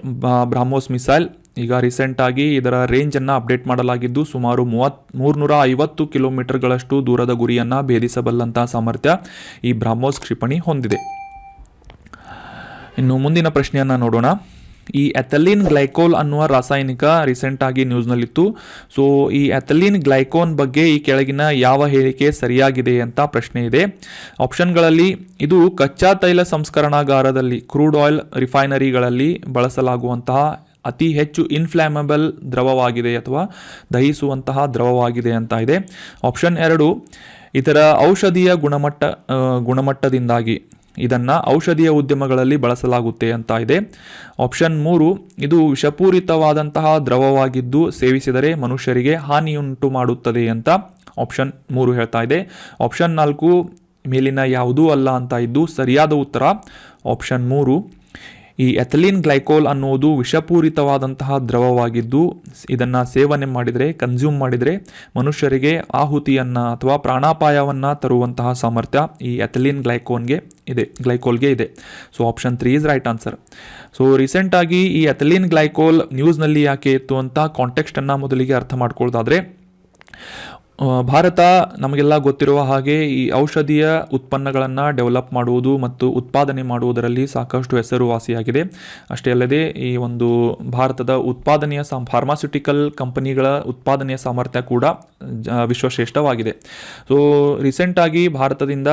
BrahMos missile. ಈಗ ರೀಸೆಂಟಾಗಿ ಇದರ ರೇಂಜನ್ನು ಅಪ್ಡೇಟ್ ಮಾಡಲಾಗಿದ್ದು, ಸುಮಾರು 350 ಕಿಲೋಮೀಟರ್ಗಳಷ್ಟು ದೂರದ ಗುರಿಯನ್ನು ಭೇದಿಸಬಲ್ಲಂತಹ ಸಾಮರ್ಥ್ಯ ಈ ಬ್ರಹ್ಮೋಸ್ ಕ್ಷಿಪಣಿ ಹೊಂದಿದೆ. ಇನ್ನು ಮುಂದಿನ ಪ್ರಶ್ನೆಯನ್ನು ನೋಡೋಣ. ಈ ಎಥಲೀನ್ ಗ್ಲೈಕೋಲ್ ಅನ್ನುವ ರಾಸಾಯನಿಕ ರೀಸೆಂಟಾಗಿ ನ್ಯೂಸ್ನಲ್ಲಿತ್ತು. ಸೊ ಈ ಎಥಲೀನ್ ಗ್ಲೈಕೋನ್ ಬಗ್ಗೆ ಈ ಕೆಳಗಿನ ಯಾವ ಹೇಳಿಕೆ ಸರಿಯಾಗಿದೆ ಅಂತ ಪ್ರಶ್ನೆ ಇದೆ. ಆಪ್ಷನ್ಗಳಲ್ಲಿ ಇದು ಕಚ್ಚಾ ತೈಲ ಸಂಸ್ಕರಣಾಗಾರದಲ್ಲಿ, ಕ್ರೂಡ್ ಆಯಿಲ್ ರಿಫೈನರಿಗಳಲ್ಲಿ ಬಳಸಲಾಗುವಂತಹ ಅತಿ ಹೆಚ್ಚು ಇನ್ಫ್ಲಾಮೇಬಲ್ ದ್ರವವಾಗಿದೆ ಅಥವಾ ದಹಿಸುವಂತಹ ದ್ರವವಾಗಿದೆ ಅಂತ ಇದೆ. ಆಪ್ಷನ್ 2, ಇದರ ಔಷಧೀಯ ಗುಣಮಟ್ಟದಿಂದಾಗಿ ಇದನ್ನು ಔಷಧೀಯ ಉದ್ಯಮಗಳಲ್ಲಿ ಬಳಸಲಾಗುತ್ತೆ ಅಂತ ಇದೆ. ಆಪ್ಷನ್ 3, ಇದು ವಿಷಪೂರಿತವಾದಂತಹ ದ್ರವವಾಗಿದ್ದು ಸೇವಿಸಿದರೆ ಮನುಷ್ಯರಿಗೆ ಹಾನಿಯುಂಟು ಮಾಡುತ್ತದೆ ಅಂತ ಆಪ್ಷನ್ 3 ಹೇಳ್ತಾ ಇದೆ. ಆಪ್ಷನ್ 4 ಮೇಲಿನ ಯಾವುದೂ ಅಲ್ಲ ಅಂತ ಇದ್ದು ಸರಿಯಾದ ಉತ್ತರ ಆಪ್ಷನ್ 3. ಈ ಎಥಲೀನ್ ಗ್ಲೈಕೋಲ್ ಅನ್ನುವುದು ವಿಷಪೂರಿತವಾದಂತಹ ದ್ರವವಾಗಿದ್ದು ಇದನ್ನು ಸೇವನೆ ಮಾಡಿದರೆ, ಕನ್ಸ್ಯೂಮ್ ಮಾಡಿದರೆ ಮನುಷ್ಯರಿಗೆ ಆಹುತಿಯನ್ನು ಅಥವಾ ಪ್ರಾಣಾಪಾಯವನ್ನು ತರುವಂತಹ ಸಾಮರ್ಥ್ಯ ಈ ಎಥಲೀನ್ ಗ್ಲೈಕೋಲ್ಗೆ ಇದೆ. So option 3 is right answer. So ರೀಸೆಂಟಾಗಿ ಈ ಎಥಲೀನ್ ಗ್ಲೈಕೋಲ್ ನ್ಯೂಸ್ನಲ್ಲಿ ಯಾಕೆ ಇತ್ತು ಅಂತ ಕಾಂಟೆಕ್ಸ್ಟನ್ನು ಮೊದಲಿಗೆ ಅರ್ಥ ಮಾಡ್ಕೊಳ್ಳೋದಾದರೆ, ಭಾರತ ನಮಗೆಲ್ಲ ಗೊತ್ತಿರುವ ಹಾಗೆ ಈ ಔಷಧೀಯ ಉತ್ಪನ್ನಗಳನ್ನು ಡೆವಲಪ್ ಮಾಡುವುದು ಮತ್ತು ಉತ್ಪಾದನೆ ಮಾಡುವುದರಲ್ಲಿ ಸಾಕಷ್ಟು ಹೆಸರುವಾಸಿಯಾಗಿದೆ. ಅಷ್ಟೇ ಅಲ್ಲದೆ ಈ ಒಂದು ಭಾರತದ ಉತ್ಪಾದನೆಯ ಫಾರ್ಮಾಸ್ಯೂಟಿಕಲ್ ಕಂಪನಿಗಳ ಉತ್ಪಾದನೆಯ ಸಾಮರ್ಥ್ಯ ಕೂಡ ವಿಶ್ವಶ್ರೇಷ್ಠವಾಗಿದೆ. ಸೊ ರೀಸೆಂಟಾಗಿ ಭಾರತದಿಂದ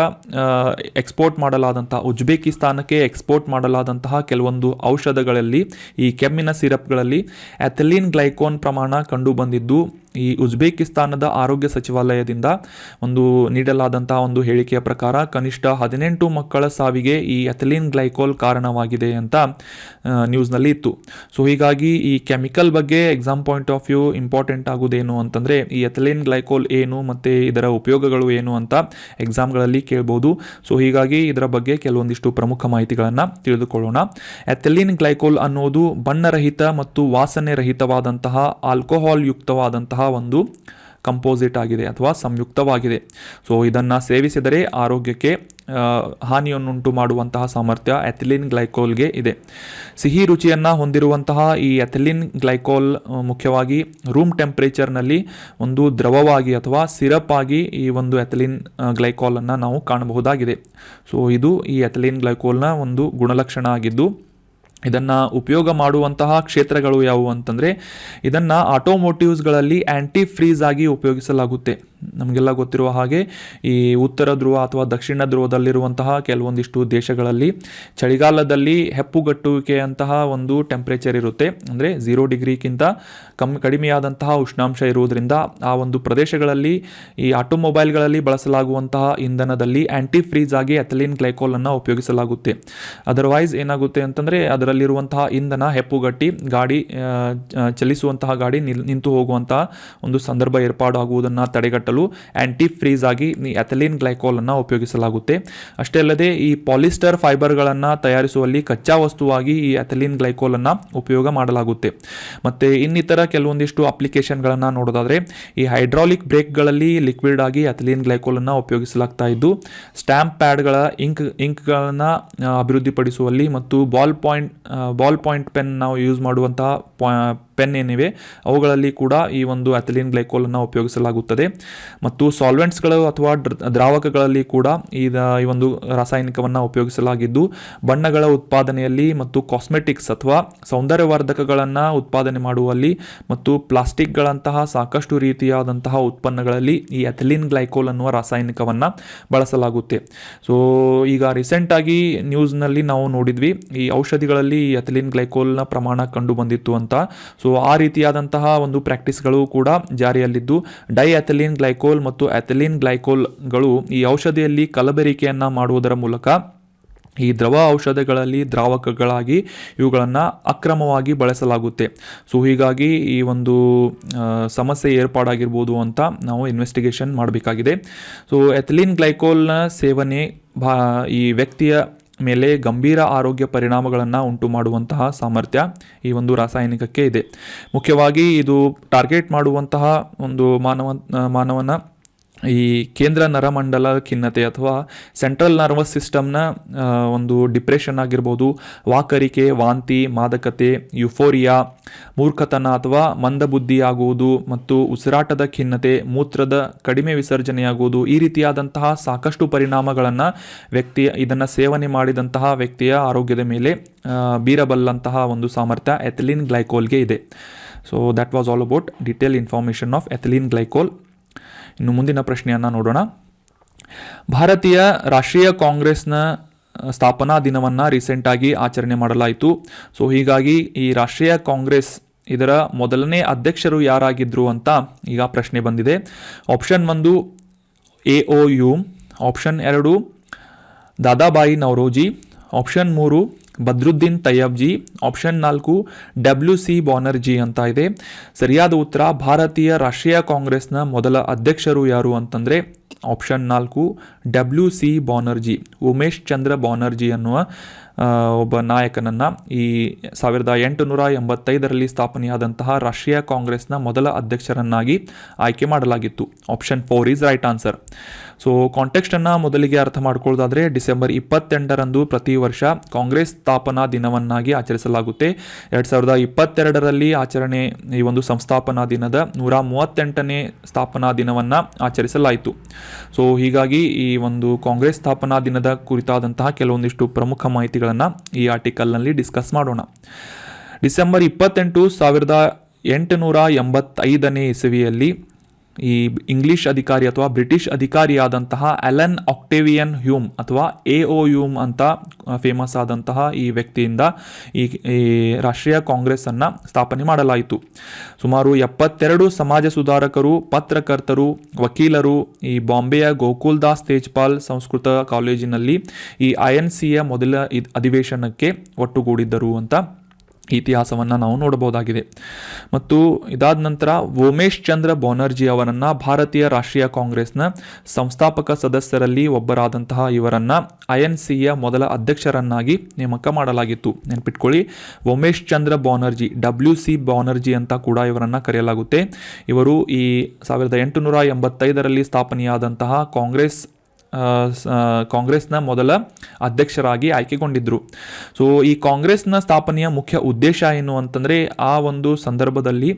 ಎಕ್ಸ್ಪೋರ್ಟ್ ಮಾಡಲಾದಂತಹ, ಉಜ್ಬೇಕಿಸ್ತಾನಕ್ಕೆ ಎಕ್ಸ್ಪೋರ್ಟ್ ಮಾಡಲಾದಂತಹ ಕೆಲವೊಂದು ಔಷಧಗಳಲ್ಲಿ, ಈ ಕೆಮ್ಮಿನ ಸಿರಪ್ಗಳಲ್ಲಿ ಎಥಲೀನ್ ಗ್ಲೈಕೋನ್ ಪ್ರಮಾಣ ಕಂಡು ಬಂದಿದ್ದು ಈ ಉಜ್ಬೇಕಿಸ್ತಾನದ ಆರೋಗ್ಯ ಸಚಿವಾಲಯದಿಂದ ಒಂದು ನೀಡಲಾದಂತಹ ಒಂದು ಹೇಳಿಕೆಯ ಪ್ರಕಾರ ಕನಿಷ್ಠ 18 ಮಕ್ಕಳ ಸಾವಿಗೆ ಈ ಎಥಲೀನ್ ಗ್ಲೈಕೋಲ್ ಕಾರಣವಾಗಿದೆ ಅಂತ ನ್ಯೂಸ್ನಲ್ಲಿ ಇತ್ತು. ಸೊ ಹೀಗಾಗಿ ಈ ಕೆಮಿಕಲ್ ಬಗ್ಗೆ exam point of view important ಆಗೋದೇನು ಅಂತಂದರೆ ಈ ಎಥಲೀನ್ ಗ್ಲೈಕೋಲ್ ಏನು ಮತ್ತು ಇದರ ಉಪಯೋಗಗಳು ಏನು ಅಂತ ಎಕ್ಸಾಮ್ಗಳಲ್ಲಿ ಕೇಳ್ಬೋದು. ಸೊ ಹೀಗಾಗಿ ಇದರ ಬಗ್ಗೆ ಕೆಲವೊಂದಿಷ್ಟು ಪ್ರಮುಖ ಮಾಹಿತಿಗಳನ್ನು ತಿಳಿದುಕೊಳ್ಳೋಣ. ಎಥಲೀನ್ ಗ್ಲೈಕೋಲ್ ಅನ್ನೋದು ಬಣ್ಣರಹಿತ ಮತ್ತು ವಾಸನೆ ರಹಿತವಾದಂತಹ ಆಲ್ಕೋಹಾಲ್ ಯುಕ್ತವಾದಂತಹ ಒಂದು ಕಂಪೋಸಿಟ್ ಆಗಿದೆ ಅಥವಾ ಸಂಯುಕ್ತವಾಗಿದೆ. ಸೊ ಇದನ್ನು ಸೇವಿಸಿದರೆ ಆರೋಗ್ಯಕ್ಕೆ ಹಾನಿಯನ್ನುಂಟು ಮಾಡುವಂತಹ ಸಾಮರ್ಥ್ಯ ಎಥಿಲಿನ್ ಗ್ಲೈಕೋಲ್ಗೆ ಇದೆ. ಸಿಹಿ ರುಚಿಯನ್ನು ಹೊಂದಿರುವಂತಹ ಈ ಎಥಿಲಿನ್ ಗ್ಲೈಕೋಲ್ ಮುಖ್ಯವಾಗಿ ರೂಮ್ ಟೆಂಪ್ರೇಚರ್ನಲ್ಲಿ ಒಂದು ದ್ರವವಾಗಿ ಅಥವಾ ಸಿರಪ್ ಆಗಿ ಈ ಒಂದು ಎಥಿಲಿನ್ ಗ್ಲೈಕೋಲನ್ನು ನಾವು ಕಾಣಬಹುದಾಗಿದೆ. ಸೊ ಇದು ಈ ಎಥಿಲಿನ್ ಗ್ಲೈಕೋಲ್ನ ಒಂದು ಗುಣಲಕ್ಷಣ ಆಗಿದ್ದು, ಇದನ್ನು ಉಪಯೋಗ ಮಾಡುವಂತಹ ಕ್ಷೇತ್ರಗಳು ಯಾವುವು ಅಂತಂದರೆ, ಇದನ್ನು ಆಟೋಮೋಟಿವ್ಸ್ಗಳಲ್ಲಿ ಆ್ಯಂಟಿ ಫ್ರೀಸ್ ಆಗಿ ಉಪಯೋಗಿಸಲಾಗುತ್ತೆ. ನಮಗೆಲ್ಲ ಗೊತ್ತಿರುವ ಹಾಗೆ ಈ ಉತ್ತರ ಧ್ರುವ ಅಥವಾ ದಕ್ಷಿಣ ಧ್ರುವದಲ್ಲಿರುವಂತಹ ಕೆಲವೊಂದಿಷ್ಟು ದೇಶಗಳಲ್ಲಿ ಚಳಿಗಾಲದಲ್ಲಿ ಹೆಪ್ಪುಗಟ್ಟುವಿಕೆಯಂತಹ ಒಂದು ಟೆಂಪ್ರೇಚರ್ ಇರುತ್ತೆ. ಅಂದರೆ 0 ಡಿಗ್ರಿಗಿಂತ ಕಡಿಮೆಯಾದಂತಹ ಉಷ್ಣಾಂಶ ಇರುವುದರಿಂದ ಆ ಒಂದು ಪ್ರದೇಶಗಳಲ್ಲಿ ಈ ಆಟೋಮೊಬೈಲ್ಗಳಲ್ಲಿ ಬಳಸಲಾಗುವಂತಹ ಇಂಧನದಲ್ಲಿ ಆ್ಯಂಟಿ ಫ್ರೀಸ್ ಆಗಿ ಎಥಿಲೀನ್ ಗ್ಲೈಕೋಲನ್ನು ಉಪಯೋಗಿಸಲಾಗುತ್ತೆ. ಅದರ್ವೈಸ್ ಏನಾಗುತ್ತೆ ಅಂತಂದರೆ ಅದರಲ್ಲಿರುವಂತಹ ಇಂಧನ ಹೆಪ್ಪುಗಟ್ಟಿ ಗಾಡಿ ಚಲಿಸುವಂತಹ ಗಾಡಿ ನಿಂತು ಹೋಗುವಂತಹ ಒಂದು ಸಂದರ್ಭ ಏರ್ಪಾಡಾಗುವುದನ್ನು ತಡೆಗಟ್ಟಲು ಆ್ಯಂಟಿ ಫ್ರೀಸ್ ಆಗಿ ಈ ಎಥಿಲೀನ್ ಗ್ಲೈಕೋಲನ್ನು ಉಪಯೋಗಿಸಲಾಗುತ್ತೆ. ಅಷ್ಟೇ ಅಲ್ಲದೆ ಈ ಪಾಲಿಸ್ಟರ್ ಫೈಬರ್ಗಳನ್ನು ತಯಾರಿಸುವಲ್ಲಿ ಕಚ್ಚಾ ವಸ್ತುವಾಗಿ ಈ ಎಥಿಲೀನ್ ಗ್ಲೈಕೋಲನ್ನು ಉಪಯೋಗ ಮಾಡಲಾಗುತ್ತೆ. ಮತ್ತು ಇನ್ನಿತರ ಕೆಲವೊಂದಿಷ್ಟು ಅಪ್ಲಿಕೇಶನ್ಗಳನ್ನು ನೋಡೋದಾದರೆ ಈ ಹೈಡ್ರಾಲಿಕ್ ಬ್ರೇಕ್ಗಳಲ್ಲಿ ಲಿಕ್ವಿಡ್ ಆಗಿ ಎಥಿಲೀನ್ ಗ್ಲೈಕೋಲನ್ನು ಉಪಯೋಗಿಸಲಾಗ್ತಾ ಇದ್ದು, ಸ್ಟ್ಯಾಂಪ್ ಪ್ಯಾಡ್ಗಳ ಇಂಕ್ಗಳನ್ನು ಅಭಿವೃದ್ಧಿಪಡಿಸುವಲ್ಲಿ ಮತ್ತು ಬಾಲ್ ಪಾಯಿಂಟ್ ಪೆನ್ ನಾವು ಯೂಸ್ ಮಾಡುವಂತಹ ಪೆನ್ ಏನಿವೆ ಅವುಗಳಲ್ಲಿ ಕೂಡ ಈ ಒಂದು ಎಥಿಲೀನ್ ಗ್ಲೈಕೋಲನ್ನು ಉಪಯೋಗಿಸಲಾಗುತ್ತದೆ. ಮತ್ತು ಸಾಲ್ವೆಂಟ್ಸ್ಗಳು ಅಥವಾ ದ್ರಾವಕಗಳಲ್ಲಿ ಕೂಡ ಈ ಒಂದು ರಾಸಾಯನಿಕವನ್ನು ಉಪಯೋಗಿಸಲಾಗಿದ್ದು, ಬಣ್ಣಗಳ ಉತ್ಪಾದನೆಯಲ್ಲಿ ಮತ್ತು ಕಾಸ್ಮೆಟಿಕ್ಸ್ ಅಥವಾ ಸೌಂದರ್ಯವರ್ಧಕಗಳನ್ನು ಉತ್ಪಾದನೆ ಮಾಡುವಲ್ಲಿ ಮತ್ತು ಪ್ಲಾಸ್ಟಿಕ್ಗಳಂತಹ ಸಾಕಷ್ಟು ರೀತಿಯಾದಂತಹ ಉತ್ಪನ್ನಗಳಲ್ಲಿ ಈ ಎಥಿಲೀನ್ ಗ್ಲೈಕೋಲ್ ಅನ್ನುವ ರಾಸಾಯನಿಕವನ್ನು ಬಳಸಲಾಗುತ್ತೆ. ಸೊ ಈಗ ರೀಸೆಂಟಾಗಿ ನ್ಯೂಸ್ನಲ್ಲಿ ನಾವು ನೋಡಿದ್ವಿ, ಈ ಔಷಧಿಗಳಲ್ಲಿ ಈ ಎಥಿಲೀನ್ ಗ್ಲೈಕೋಲ್ನ ಪ್ರಮಾಣ ಕಂಡು ಬಂದಿತ್ತು ಅಂತ. ಸೊ ಆ ರೀತಿಯಾದಂತಹ ಒಂದು ಪ್ರಾಕ್ಟೀಸ್ಗಳು ಕೂಡ ಜಾರಿಯಲ್ಲಿದ್ದು, ಡೈಎಥಿಲೀನ್ ಗ್ಲೈಕೋಲ್ ಮತ್ತು ಎಥಿಲೀನ್ ಗ್ಲೈಕೋಲ್ಗಳು ಈ ಔಷಧಿಯಲ್ಲಿ ಕಲಬೆರಿಕೆಯನ್ನು ಮಾಡುವುದರ ಮೂಲಕ ಈ ದ್ರವ ಔಷಧಗಳಲ್ಲಿ ದ್ರಾವಕಗಳಾಗಿ ಇವುಗಳನ್ನು ಅಕ್ರಮವಾಗಿ ಬಳಸಲಾಗುತ್ತೆ. ಸೊ ಹೀಗಾಗಿ ಈ ಒಂದು ಸಮಸ್ಯೆ ಏರ್ಪಾಡಾಗಿರ್ಬೋದು ಅಂತ ನಾವು ಇನ್ವೆಸ್ಟಿಗೇಷನ್ ಮಾಡಬೇಕಾಗಿದೆ. ಸೊ ಎಥಿಲೀನ್ ಗ್ಲೈಕೋಲ್ನ ಸೇವನೆ ಈ ವ್ಯಕ್ತಿಯ ಮೇಲೆ ಗಂಭೀರ ಆರೋಗ್ಯ ಪರಿಣಾಮಗಳನ್ನು ಉಂಟು ಮಾಡುವಂತಹ ಸಾಮರ್ಥ್ಯ ಈ ಒಂದು ರಾಸಾಯನಿಕಕ್ಕೆ ಇದೆ. ಮುಖ್ಯವಾಗಿ ಇದು ಟಾರ್ಗೆಟ್ ಮಾಡುವಂತಹ ಒಂದು ಮಾನವನ ಈ ಕೇಂದ್ರ ನರಮಂಡಲ ಖಿನ್ನತೆ ಅಥವಾ ಸೆಂಟ್ರಲ್ ನರ್ವಸ್ ಸಿಸ್ಟಮ್ನ ಒಂದು ಡಿಪ್ರೆಷನ್ ಆಗಿರ್ಬೋದು, ವಾಕರಿಕೆ, ವಾಂತಿ, ಮಾದಕತೆ, ಯುಫೋರಿಯಾ, ಮೂರ್ಖತನ ಅಥವಾ ಮಂದಬುದ್ಧಿ ಆಗುವುದು ಮತ್ತು ಉಸಿರಾಟದ ಖಿನ್ನತೆ, ಮೂತ್ರದ ಕಡಿಮೆ ವಿಸರ್ಜನೆಯಾಗುವುದು, ಈ ರೀತಿಯಾದಂತಹ ಸಾಕಷ್ಟು ಪರಿಣಾಮಗಳನ್ನು ಇದನ್ನು ಸೇವನೆ ಮಾಡಿದಂತಹ ವ್ಯಕ್ತಿಯ ಆರೋಗ್ಯದ ಮೇಲೆ ಬೀರಬಲ್ಲಂತಹ ಒಂದು ಸಾಮರ್ಥ್ಯ ಎಥಿಲೀನ್ ಗ್ಲೈಕೋಲ್ಗೆ ಇದೆ. So that was all about detail information of ethylene glycol. ಇನ್ನು ಮುಂದಿನ ಪ್ರಶ್ನೆಯನ್ನು ನೋಡೋಣ. ಭಾರತೀಯ ರಾಷ್ಟ್ರೀಯ ಕಾಂಗ್ರೆಸ್ನ ಸ್ಥಾಪನಾ ದಿನವನ್ನು ರೀಸೆಂಟಾಗಿ ಆಚರಣೆ ಮಾಡಲಾಯಿತು. ಸೊ ಹೀಗಾಗಿ ಈ ರಾಷ್ಟ್ರೀಯ ಕಾಂಗ್ರೆಸ್ ಇದರ ಮೊದಲನೇ ಅಧ್ಯಕ್ಷರು ಯಾರಾಗಿದ್ದರು ಅಂತ ಈಗ ಪ್ರಶ್ನೆ ಬಂದಿದೆ. Option 1 AOU, option 2 Dadabhai Naoroji, option 3 Badruddin Tyabji, option 4 WC Banerjee ಅಂತ ಇದೆ. ಸರಿಯಾದ ಉತ್ತರ ಭಾರತೀಯ ರಾಷ್ಟ್ರೀಯ ಕಾಂಗ್ರೆಸ್ನ ಮೊದಲ ಅಧ್ಯಕ್ಷರು ಯಾರು ಅಂತಂದರೆ ಆಪ್ಷನ್ 4 WC ಬಾನರ್ಜಿ, ಉಮೇಶ್ ಚಂದ್ರ ಬಾನರ್ಜಿ ಅನ್ನುವ ಒಬ್ಬ ನಾಯಕನನ್ನು ಈ 1885ರಲ್ಲಿ ಸ್ಥಾಪನೆಯಾದಂತಹ ರಾಷ್ಟ್ರೀಯ ಕಾಂಗ್ರೆಸ್ನ ಮೊದಲ ಅಧ್ಯಕ್ಷರನ್ನಾಗಿ ಆಯ್ಕೆ ಮಾಡಲಾಗಿತ್ತು. Option 4 is right answer. So ಕಾಂಟೆಕ್ಸ್ಟನ್ನು ಮೊದಲಿಗೆ ಅರ್ಥ ಮಾಡ್ಕೊಳ್ಳೋದಾದರೆ ಡಿಸೆಂಬರ್ 28ರಂದು ಪ್ರತಿ ವರ್ಷ ಕಾಂಗ್ರೆಸ್ ಸ್ಥಾಪನಾ ದಿನವನ್ನಾಗಿ ಆಚರಿಸಲಾಗುತ್ತೆ. 2022ರಲ್ಲಿ ಈ ಒಂದು ಸಂಸ್ಥಾಪನಾ ದಿನದ 138ನೇ ಸ್ಥಾಪನಾ ದಿನವನ್ನು ಆಚರಿಸಲಾಯಿತು. ಸೊ ಹೀಗಾಗಿ ಈ ಒಂದು ಕಾಂಗ್ರೆಸ್ ಸ್ಥಾಪನಾ ದಿನದ ಕುರಿತಾದಂತಹ ಕೆಲವೊಂದಿಷ್ಟು ಪ್ರಮುಖ ಮಾಹಿತಿಗಳನ್ನು ಈ ಆರ್ಟಿಕಲ್ನಲ್ಲಿ ಡಿಸ್ಕಸ್ ಮಾಡೋಣ. ಡಿಸೆಂಬರ್ 28, 1885ನೇ ಇಸವಿಯಲ್ಲಿ ಈ ಇಂಗ್ಲಿಷ್ ಅಧಿಕಾರಿ ಅಥವಾ ಬ್ರಿಟಿಷ್ ಅಧಿಕಾರಿಯಾದಂತಹ ಅಲನ್ ಆಕ್ಟೇವಿಯನ್ ಹ್ಯೂಮ್ ಅಥವಾ AO ಅಂತ ಫೇಮಸ್ ಆದಂತಹ ಈ ವ್ಯಕ್ತಿಯಿಂದ ಈ ರಾಷ್ಟ್ರೀಯ ಕಾಂಗ್ರೆಸ್ಸನ್ನು ಸ್ಥಾಪನೆ ಮಾಡಲಾಯಿತು. ಸುಮಾರು 72 ಸಮಾಜ ಸುಧಾರಕರು, ಪತ್ರಕರ್ತರು, ವಕೀಲರು ಈ ಬಾಂಬೆಯ ಗೋಕುಲ್ದಾಸ್ ತೇಜ್ಪಾಲ್ ಸಂಸ್ಕೃತ ಕಾಲೇಜಿನಲ್ಲಿ ಈ INCಯ ಮೊದಲ ಅಧಿವೇಶನಕ್ಕೆ ಒಟ್ಟುಗೂಡಿದ್ದರು ಅಂತ ಇತಿಹಾಸವನ್ನು ನಾವು ನೋಡಬಹುದಾಗಿದೆ. ಮತ್ತು ಇದಾದ ನಂತರ ಉಮೇಶ್ ಚಂದ್ರ ಬಾನರ್ಜಿ ಅವರನ್ನು ಭಾರತೀಯ ರಾಷ್ಟ್ರೀಯ ಕಾಂಗ್ರೆಸ್ನ ಸಂಸ್ಥಾಪಕ ಸದಸ್ಯರಲ್ಲಿ ಒಬ್ಬರಾದಂತಹ ಇವರನ್ನು INCಯ ಮೊದಲ ಅಧ್ಯಕ್ಷರನ್ನಾಗಿ ನೇಮಕ ಮಾಡಲಾಗಿತ್ತು. ನೆನಪಿಟ್ಕೊಳ್ಳಿ, ಉಮೇಶ್ ಚಂದ್ರ ಬಾನರ್ಜಿ, WC ಬಾನರ್ಜಿ ಅಂತ ಕೂಡ ಇವರನ್ನು ಕರೆಯಲಾಗುತ್ತೆ. ಇವರು ಈ 1885ರಲ್ಲಿ ಸ್ಥಾಪನೆಯಾದಂತಹ ಕಾಂಗ್ರೆಸ್ ಕಾಂಗ್ರೆಸ್ನ ಮೊದಲ ಅಧ್ಯಕ್ಷರಾಗಿ ಆಯ್ಕೆಗೊಂಡಿದ್ದರು. ಸೊ ಈ ಕಾಂಗ್ರೆಸ್ನ ಸ್ಥಾಪನೆಯ ಮುಖ್ಯ ಉದ್ದೇಶ ಏನು ಅಂತಂದರೆ, ಆ ಒಂದು ಸಂದರ್ಭದಲ್ಲಿ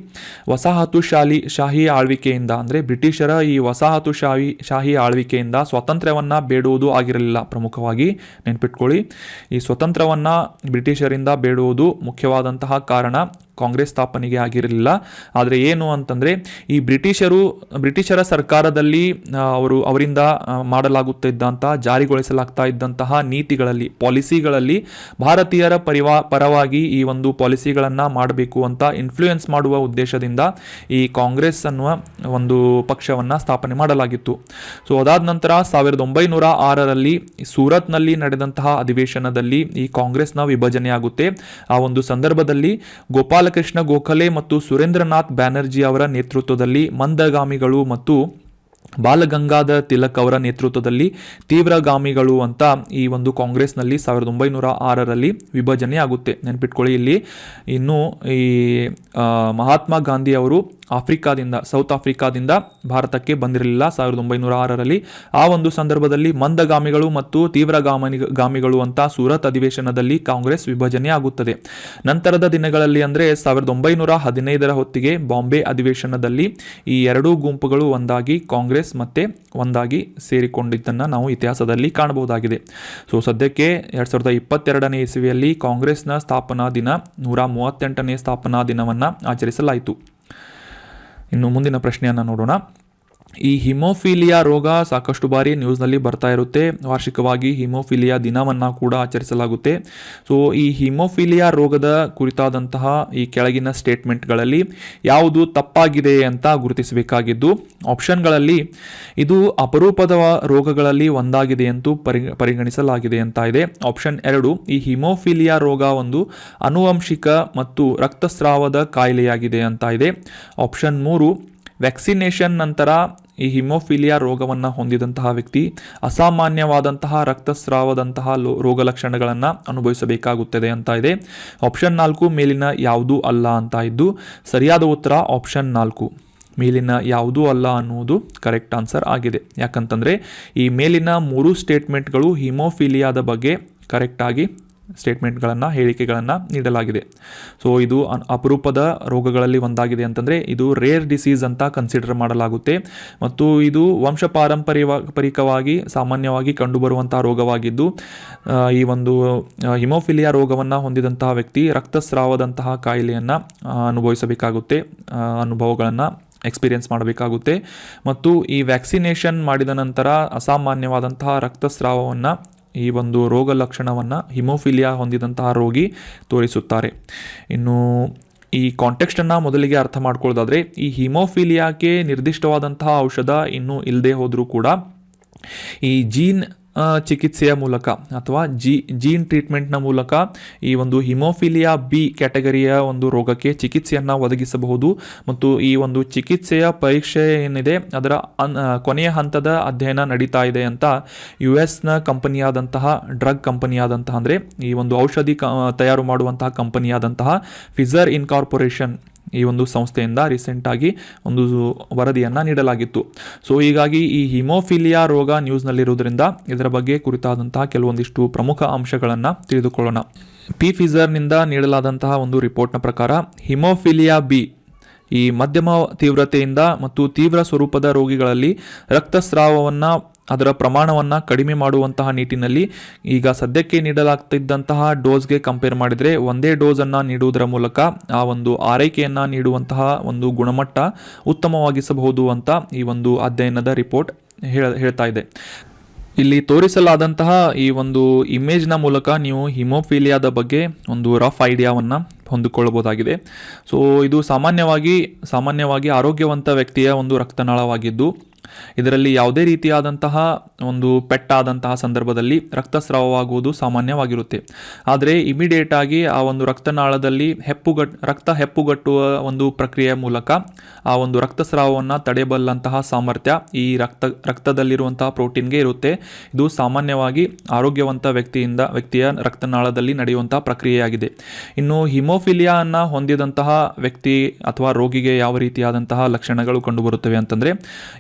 ಶಾಹಿ ಆಳ್ವಿಕೆಯಿಂದ, ಅಂದರೆ ಬ್ರಿಟಿಷರ ಈ ಶಾಹಿ ಆಳ್ವಿಕೆಯಿಂದ ಸ್ವಾತಂತ್ರ್ಯವನ್ನು ಬೇಡುವುದು ಆಗಿರಲಿಲ್ಲ. ಪ್ರಮುಖವಾಗಿ ನೆನ್ಪಿಟ್ಕೊಳ್ಳಿ, ಈ ಸ್ವತಂತ್ರವನ್ನು ಬ್ರಿಟಿಷರಿಂದ ಬೇಡುವುದು ಮುಖ್ಯವಾದಂತಹ ಕಾರಣ ಕಾಂಗ್ರೆಸ್ ಸ್ಥಾಪನೆಗೆ ಆಗಿರಲಿಲ್ಲ. ಆದರೆ ಏನು ಅಂತಂದರೆ, ಈ ಬ್ರಿಟಿಷರ ಸರ್ಕಾರದಲ್ಲಿ ಅವರಿಂದ ಮಾಡಲಾಗುತ್ತಿದ್ದಂತಹ, ಜಾರಿಗೊಳಿಸಲಾಗ್ತಾ ಇದ್ದಂತಹ ನೀತಿಗಳಲ್ಲಿ, ಪಾಲಿಸಿಗಳಲ್ಲಿ ಭಾರತೀಯರ ಪರವಾಗಿ ಈ ಒಂದು ಪಾಲಿಸಿಗಳನ್ನು ಮಾಡಬೇಕು ಅಂತ ಇನ್ಫ್ಲೂಯೆನ್ಸ್ ಮಾಡುವ ಉದ್ದೇಶದಿಂದ ಈ ಕಾಂಗ್ರೆಸ್ ಅನ್ನುವ ಒಂದು ಪಕ್ಷವನ್ನು ಸ್ಥಾಪನೆ ಮಾಡಲಾಗಿತ್ತು. ಸೊ ಅದಾದ ನಂತರ 1906ರಲ್ಲಿ ಸೂರತ್ನಲ್ಲಿ ನಡೆದಂತಹ ಅಧಿವೇಶನದಲ್ಲಿ ಈ ಕಾಂಗ್ರೆಸ್ನ ವಿಭಜನೆಯಾಗುತ್ತೆ. ಆ ಒಂದು ಸಂದರ್ಭದಲ್ಲಿ ಗೋಪಾಲಕೃಷ್ಣ ಗೋಖಲೆ ಮತ್ತು ಸುರೇಂದ್ರನಾಥ್ ಬ್ಯಾನರ್ಜಿ ಅವರ ನೇತೃತ್ವದಲ್ಲಿ ಮಂದಗಾಮಿಗಳು ಮತ್ತು ಬಾಲಗಂಗಾಧರ್ ತಿಲಕ್ ಅವರ ನೇತೃತ್ವದಲ್ಲಿ ತೀವ್ರಗಾಮಿಗಳು ಅಂತ ಈ ಒಂದು ಕಾಂಗ್ರೆಸ್ನಲ್ಲಿ 1906ರಲ್ಲಿ ವಿಭಜನೆ ಆಗುತ್ತೆ. ನೆನ್ಪಿಟ್ಕೊಳ್ಳಿ, ಇಲ್ಲಿ ಇನ್ನು ಈ ಮಹಾತ್ಮ ಗಾಂಧಿ ಅವರು ಸೌತ್ ಆಫ್ರಿಕಾದಿಂದ ಭಾರತಕ್ಕೆ ಬಂದಿರಲಿಲ್ಲ 1906ರಲ್ಲಿ. ಆ ಒಂದು ಸಂದರ್ಭದಲ್ಲಿ ಮಂದಗಾಮಿಗಳು ಮತ್ತು ತೀವ್ರಗಾಮಿಗಳು ಅಂತ ಸೂರತ್ ಅಧಿವೇಶನದಲ್ಲಿ ಕಾಂಗ್ರೆಸ್ ವಿಭಜನೆ ಆಗುತ್ತದೆ. ನಂತರದ ದಿನಗಳಲ್ಲಿ ಅಂದರೆ 1915ರ ಹೊತ್ತಿಗೆ ಬಾಂಬೆ ಅಧಿವೇಶನದಲ್ಲಿ ಈ ಎರಡೂ ಗುಂಪುಗಳು ಒಂದಾಗಿ ಕಾಂಗ್ರೆಸ್ ಮತ್ತೆ ಒಂದಾಗಿ ಸೇರಿಕೊಂಡಿದ್ದನ್ನು ನಾವು ಇತಿಹಾಸದಲ್ಲಿ ಕಾಣಬಹುದಾಗಿದೆ. ಸೊ ಸದ್ಯಕ್ಕೆ 2022ನೇ ಇಸವಿಯಲ್ಲಿ ಕಾಂಗ್ರೆಸ್ನ ಸ್ಥಾಪನಾ ದಿನ 138ನೇ ಸ್ಥಾಪನಾ ದಿನವನ್ನು ಆಚರಿಸಲಾಯಿತು. ಇನ್ನು ಮುಂದಿನ ಪ್ರಶ್ನೆಯನ್ನು ನೋಡೋಣ. ಈ ಹಿಮೋಫಿಲಿಯಾ ರೋಗ ಸಾಕಷ್ಟು ಬಾರಿ ನ್ಯೂಸ್ನಲ್ಲಿ ಬರ್ತಾ ಇರುತ್ತೆ. ವಾರ್ಷಿಕವಾಗಿ ಹಿಮೋಫಿಲಿಯಾ ದಿನವನ್ನು ಕೂಡ ಆಚರಿಸಲಾಗುತ್ತೆ. ಸೊ ಈ ಹಿಮೋಫಿಲಿಯಾ ರೋಗದ ಕುರಿತಾದಂತಹ ಈ ಕೆಳಗಿನ ಸ್ಟೇಟ್ಮೆಂಟ್ಗಳಲ್ಲಿ ಯಾವುದು ತಪ್ಪಾಗಿದೆ ಅಂತ ಗುರುತಿಸಬೇಕಾಗಿದ್ದು, ಆಪ್ಷನ್ಗಳಲ್ಲಿ ಇದು ಅಪರೂಪದ ರೋಗಗಳಲ್ಲಿ ಒಂದಾಗಿದೆ ಎಂದು ಪರಿಗಣಿಸಲಾಗಿದೆ ಅಂತ ಇದೆ. ಆಪ್ಷನ್ 2, ಈ ಹಿಮೋಫಿಲಿಯಾ ರೋಗ ಒಂದು ಆನುವಂಶಿಕ ಮತ್ತು ರಕ್ತಸ್ರಾವದ ಕಾಯಿಲೆಯಾಗಿದೆ ಅಂತ ಇದೆ. ಆಪ್ಷನ್ 3, ವ್ಯಾಕ್ಸಿನೇಷನ್ ನಂತರ ಈ ಹಿಮೋಫಿಲಿಯಾ ರೋಗವನ್ನು ಹೊಂದಿದಂತಹ ವ್ಯಕ್ತಿ ಅಸಾಮಾನ್ಯವಾದಂತಹ ರಕ್ತಸ್ರಾವದಂತಹ ರೋಗ ಲಕ್ಷಣಗಳನ್ನು ಅನುಭವಿಸಬೇಕಾಗುತ್ತದೆ ಅಂತ ಇದೆ. ಆಪ್ಷನ್ 4, ಮೇಲಿನ ಯಾವುದೂ ಅಲ್ಲ ಅಂತ ಇದ್ದು ಸರಿಯಾದ ಉತ್ತರ ಆಪ್ಷನ್ 4, ಮೇಲಿನ ಯಾವುದೂ ಅಲ್ಲ ಅನ್ನುವುದು ಕರೆಕ್ಟ್ ಆನ್ಸರ್ ಆಗಿದೆ. ಯಾಕಂತಂದರೆ ಈ ಮೇಲಿನ 3 ಸ್ಟೇಟ್ಮೆಂಟ್ಗಳು ಹಿಮೋಫಿಲಿಯಾದ ಬಗ್ಗೆ ಕರೆಕ್ಟಾಗಿ ಹೇಳಿಕೆಗಳನ್ನು ನೀಡಲಾಗಿದೆ. ಸೊ ಇದು ಅಪರೂಪದ ರೋಗಗಳಲ್ಲಿ ಒಂದಾಗಿದೆ ಅಂತಂದರೆ ಇದು ರೇರ್ ಡಿಸೀಸ್ ಅಂತ ಕನ್ಸಿಡರ್ ಮಾಡಲಾಗುತ್ತೆ ಮತ್ತು ಇದು ವಂಶ ಪಾರಂಪರಿಕವಾಗಿ ಸಾಮಾನ್ಯವಾಗಿ ಕಂಡುಬರುವಂತಹ ರೋಗವಾಗಿದ್ದು, ಈ ಒಂದು ಹಿಮೋಫಿಲಿಯಾ ರೋಗವನ್ನು ಹೊಂದಿದಂತಹ ವ್ಯಕ್ತಿ ರಕ್ತಸ್ರಾವದಂತಹ ಕಾಯಿಲೆಯನ್ನು ಅನುಭವಿಸಬೇಕಾಗುತ್ತೆ, ಅನುಭವಗಳನ್ನು ಎಕ್ಸ್ಪೀರಿಯನ್ಸ್ ಮಾಡಬೇಕಾಗುತ್ತೆ ಮತ್ತು ಈ ವ್ಯಾಕ್ಸಿನೇಷನ್ ಮಾಡಿದ ನಂತರ ಅಸಾಮಾನ್ಯವಾದಂತಹ ರಕ್ತಸ್ರಾವವನ್ನು, ಈ ಒಂದು ರೋಗ ಲಕ್ಷಣವನ್ನು ಹಿಮೋಫಿಲಿಯಾ ಹೊಂದಿದಂತಹ ರೋಗಿ ತೋರಿಸುತ್ತಾರೆ. ಇನ್ನು ಈ ಕಾಂಟೆಕ್ಸ್ಟನ್ನು ಮೊದಲಿಗೆ ಅರ್ಥ ಮಾಡ್ಕೊಳ್ಳೋದಾದರೆ, ಈ ಹಿಮೋಫಿಲಿಯಾಕ್ಕೆ ನಿರ್ದಿಷ್ಟವಾದಂತಹ ಔಷಧ ಇನ್ನೂ ಇಲ್ಲದೆ ಹೋದರೂ ಕೂಡ ಈ ಜೀನ್ ಚಿಕಿತ್ಸೆಯ ಮೂಲಕ ಅಥವಾ ಜೀನ್ ಟ್ರೀಟ್ಮೆಂಟ್ನ ಮೂಲಕ ಈ ಒಂದು ಹಿಮೋಫಿಲಿಯಾ ಬಿ ಕ್ಯಾಟಗರಿಯ ಒಂದು ರೋಗಕ್ಕೆ ಚಿಕಿತ್ಸೆಯನ್ನು ಒದಗಿಸಬಹುದು ಮತ್ತು ಈ ಒಂದು ಚಿಕಿತ್ಸೆಯ ಪರೀಕ್ಷೆ ಏನಿದೆ ಅದರ ಕೊನೆಯ ಹಂತದ ಅಧ್ಯಯನ ನಡೀತಾ ಇದೆ ಅಂತ US ಕಂಪನಿಯಾದಂತಹ ಡ್ರಗ್ ಕಂಪನಿಯಾದಂತಹ, ಅಂದರೆ ಈ ಒಂದು ಔಷಧಿ ತಯಾರು ಮಾಡುವಂತಹ ಕಂಪನಿಯಾದಂತಹ ಫಿಜರ್ ಇನ್ಕಾರ್ಪೊರೇಷನ್ ಈ ಒಂದು ಸಂಸ್ಥೆಯಿಂದ ರೀಸೆಂಟಾಗಿ ಒಂದು ವರದಿಯನ್ನು ನೀಡಲಾಗಿತ್ತು. ಸೊ ಹೀಗಾಗಿ ಈ ಹಿಮೋಫಿಲಿಯಾ ರೋಗ ನ್ಯೂಸ್ನಲ್ಲಿರುವುದರಿಂದ ಇದರ ಬಗ್ಗೆ ಕುರಿತಾದಂತಹ ಕೆಲವೊಂದಿಷ್ಟು ಪ್ರಮುಖ ಅಂಶಗಳನ್ನು ತಿಳಿದುಕೊಳ್ಳೋಣ. ಫಿಜರ್ನಿಂದ ನೀಡಲಾದಂತಹ ಒಂದು ರಿಪೋರ್ಟ್ನ ಪ್ರಕಾರ ಹಿಮೋಫಿಲಿಯಾ ಬಿ ಈ ಮಧ್ಯಮ ತೀವ್ರತೆಯಿಂದ ಮತ್ತು ತೀವ್ರ ಸ್ವರೂಪದ ರೋಗಿಗಳಲ್ಲಿ ರಕ್ತಸ್ರಾವವನ್ನು, ಅದರ ಪ್ರಮಾಣವನ್ನು ಕಡಿಮೆ ಮಾಡುವಂತಹ ನಿಟ್ಟಿನಲ್ಲಿ ಈಗ ಸದ್ಯಕ್ಕೆ ನೀಡಲಾಗ್ತಿದ್ದಂತಹ ಡೋಸ್ಗೆ ಕಂಪೇರ್ ಮಾಡಿದರೆ ಒಂದೇ ಡೋಸನ್ನು ನೀಡುವುದರ ಮೂಲಕ ಆ ಒಂದು ಆರೈಕೆಯನ್ನು ನೀಡುವಂತಹ ಒಂದು ಗುಣಮಟ್ಟ ಉತ್ತಮವಾಗಿಸಬಹುದು ಅಂತ ಈ ಒಂದು ಅಧ್ಯಯನದ ರಿಪೋರ್ಟ್ ಹೇಳ್ತಾ ಇದೆ. ಇಲ್ಲಿ ತೋರಿಸಲಾದಂತಹ ಈ ಒಂದು ಇಮೇಜ್ನ ಮೂಲಕ ನೀವು ಹಿಮೋಫಿಲಿಯಾದ ಬಗ್ಗೆ ಒಂದು ರಫ್ ಐಡಿಯಾವನ್ನು ಹೊಂದಿಕೊಳ್ಳಬಹುದಾಗಿದೆ. ಸೊ ಇದು ಸಾಮಾನ್ಯವಾಗಿ ಆರೋಗ್ಯವಂತ ವ್ಯಕ್ತಿಯ ಒಂದು ರಕ್ತನಾಳವಾಗಿದ್ದು, ಇದರಲ್ಲಿ ಯಾವುದೇ ರೀತಿಯಾದಂತಹ ಒಂದು ಪೆಟ್ಟಾದಂತಹ ಸಂದರ್ಭದಲ್ಲಿ ರಕ್ತಸ್ರಾವವಾಗುವುದು ಸಾಮಾನ್ಯವಾಗಿರುತ್ತೆ. ಆದರೆ ಇಮಿಡಿಯೇಟ್ ಆಗಿ ಆ ಒಂದು ರಕ್ತನಾಳದಲ್ಲಿ ರಕ್ತ ಹೆಪ್ಪುಗಟ್ಟುವ ಒಂದು ಪ್ರಕ್ರಿಯೆಯ ಮೂಲಕ ಆ ಒಂದು ರಕ್ತಸ್ರಾವವನ್ನು ತಡೆಯಬಲ್ಲಂತಹ ಸಾಮರ್ಥ್ಯ ಈ ರಕ್ತದಲ್ಲಿರುವಂತಹ ಪ್ರೋಟೀನ್ಗೆ ಇರುತ್ತೆ. ಇದು ಸಾಮಾನ್ಯವಾಗಿ ಆರೋಗ್ಯವಂತ ವ್ಯಕ್ತಿಯ ರಕ್ತನಾಳದಲ್ಲಿ ನಡೆಯುವಂತಹ ಪ್ರಕ್ರಿಯೆಯಾಗಿದೆ. ಇನ್ನು ಹಿಮೋಫಿಲಿಯಾವನ್ನು ಹೊಂದಿದಂತಹ ವ್ಯಕ್ತಿ ಅಥವಾ ರೋಗಿಗೆ ಯಾವ ರೀತಿಯಾದಂತಹ ಲಕ್ಷಣಗಳು ಕಂಡುಬರುತ್ತವೆ ಅಂತಂದರೆ,